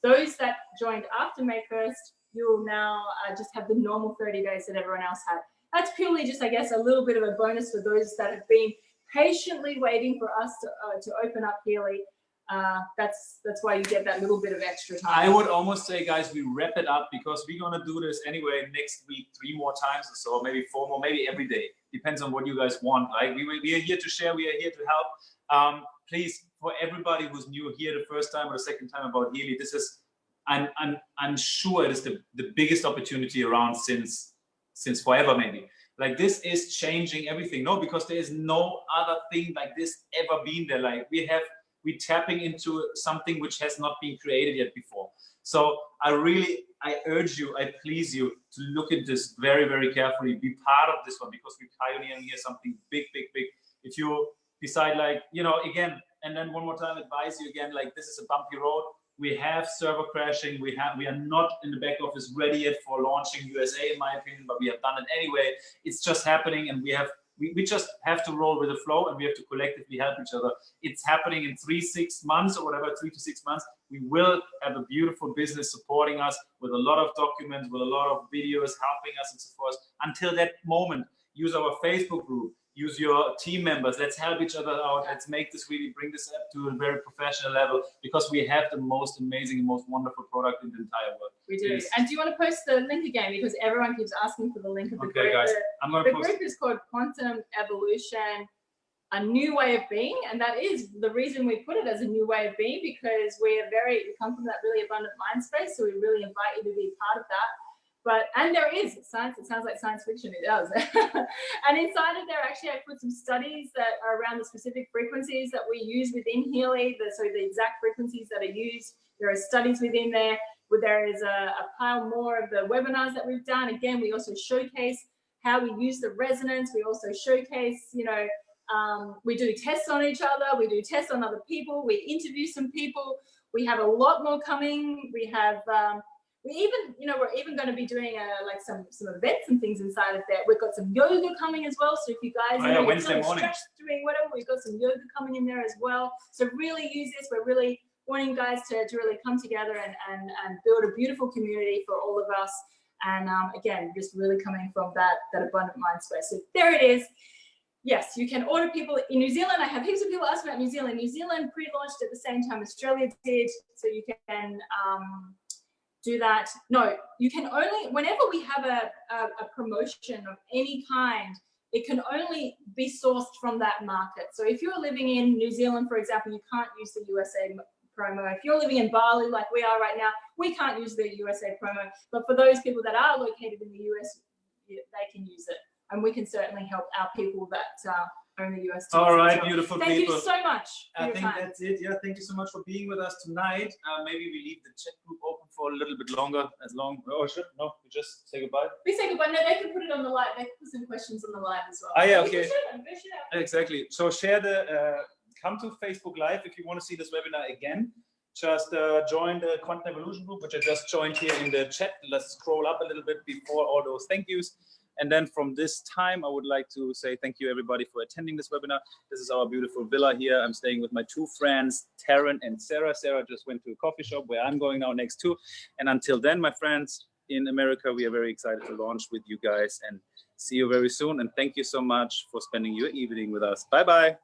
Those that joined after May 1st, you will now just have the normal 30 days that everyone else had. That's purely just, I guess, a little bit of a bonus for those that have been patiently waiting for us to open up Healy. That's why you get that little bit of extra time. I would almost say, guys, we wrap it up because we're going to do this anyway next week 3 more times or so, maybe 4 more, maybe every day. Depends on what you guys want. Right? We are here to share. We are here to help. Please, for everybody who's new here the first time or the second time about Healy, this is, I'm sure it is the biggest opportunity around since forever, maybe. Like, this is changing everything. No, because there is no other thing like this ever been there. Like, we're tapping into something which has not been created yet before. So I urge you, I please you to look at this very, very carefully. Be part of this one because we're pioneering here something big, big, big. If you decide, like, you know, again, and then one more time advise you again, like, this is a bumpy road. We have server crashing. We are not in the back office ready yet for launching USA, in my opinion, but we have done it anyway. It's just happening, and we just have to roll with the flow, and we have to collectively help each other. It's happening in 3-6 months or whatever, 3 to 6 months. We will have a beautiful business supporting us with a lot of documents, with a lot of videos helping us and so forth. Until that moment, use our Facebook group. Use your team members. Let's help each other out. Let's make this really, bring this up to a very professional level because we have the most amazing and most wonderful product in the entire world. We do. Please. And do you want to post the link again? Because everyone keeps asking for the link of the group. Guys, I'm going to post. The group is called Quantum Evolution, a new way of being. And that is the reason we put it as a new way of being, because we come from that really abundant mind space. So we really invite you to be part of that. And there is science. It sounds like science fiction. It does. And inside of there, actually, I put some studies that are around the specific frequencies that we use within Healy. So the exact frequencies that are used. There are studies within there. Where there is a pile more of the webinars that we've done. Again, we also showcase how we use the resonance. We also showcase, you know, we do tests on each other. We do tests on other people. We interview some people. We have a lot more coming. We have. We're even going to be doing like some events and things inside of there. We've got some yoga coming as well. So if you guys are Wednesday morning doing whatever, we've got some yoga coming in there as well. So really use this. We're really wanting guys to really come together and build a beautiful community for all of us. And again, just really coming from that abundant mind space. So there it is. Yes, you can order people in New Zealand. I have heaps of people asking about New Zealand. New Zealand pre-launched at the same time Australia did. So you can do that. No, you can only, whenever we have a promotion of any kind, it can only be sourced from that market. So if you're living in New Zealand, for example, you can't use the USA promo. If you're living in Bali, like we are right now, we can't use the USA promo. But for those people that are located in the US, they can use it. And we can certainly help our people that own the US. All right, beautiful people. Thank you so much. I think that's it. Yeah, thank you so much for being with us tonight. Maybe we leave the chat group open for a little bit longer. We just say goodbye. We say goodbye. No, they can put it on the live. They can put some questions on the live as well. Ah, yeah, okay. Exactly. So share come to Facebook Live if you want to see this webinar again. Just join the Quantum Evolution group, which I just joined here in the chat. Let's scroll up a little bit before all those thank yous. And then from this time, I would like to say thank you, everybody, for attending this webinar. This is our beautiful villa here. I'm staying with my 2 friends, Taryn and Sarah. Sarah just went to a coffee shop where I'm going now next to. And until then, my friends in America, we are very excited to launch with you guys and see you very soon. And thank you so much for spending your evening with us. Bye-bye.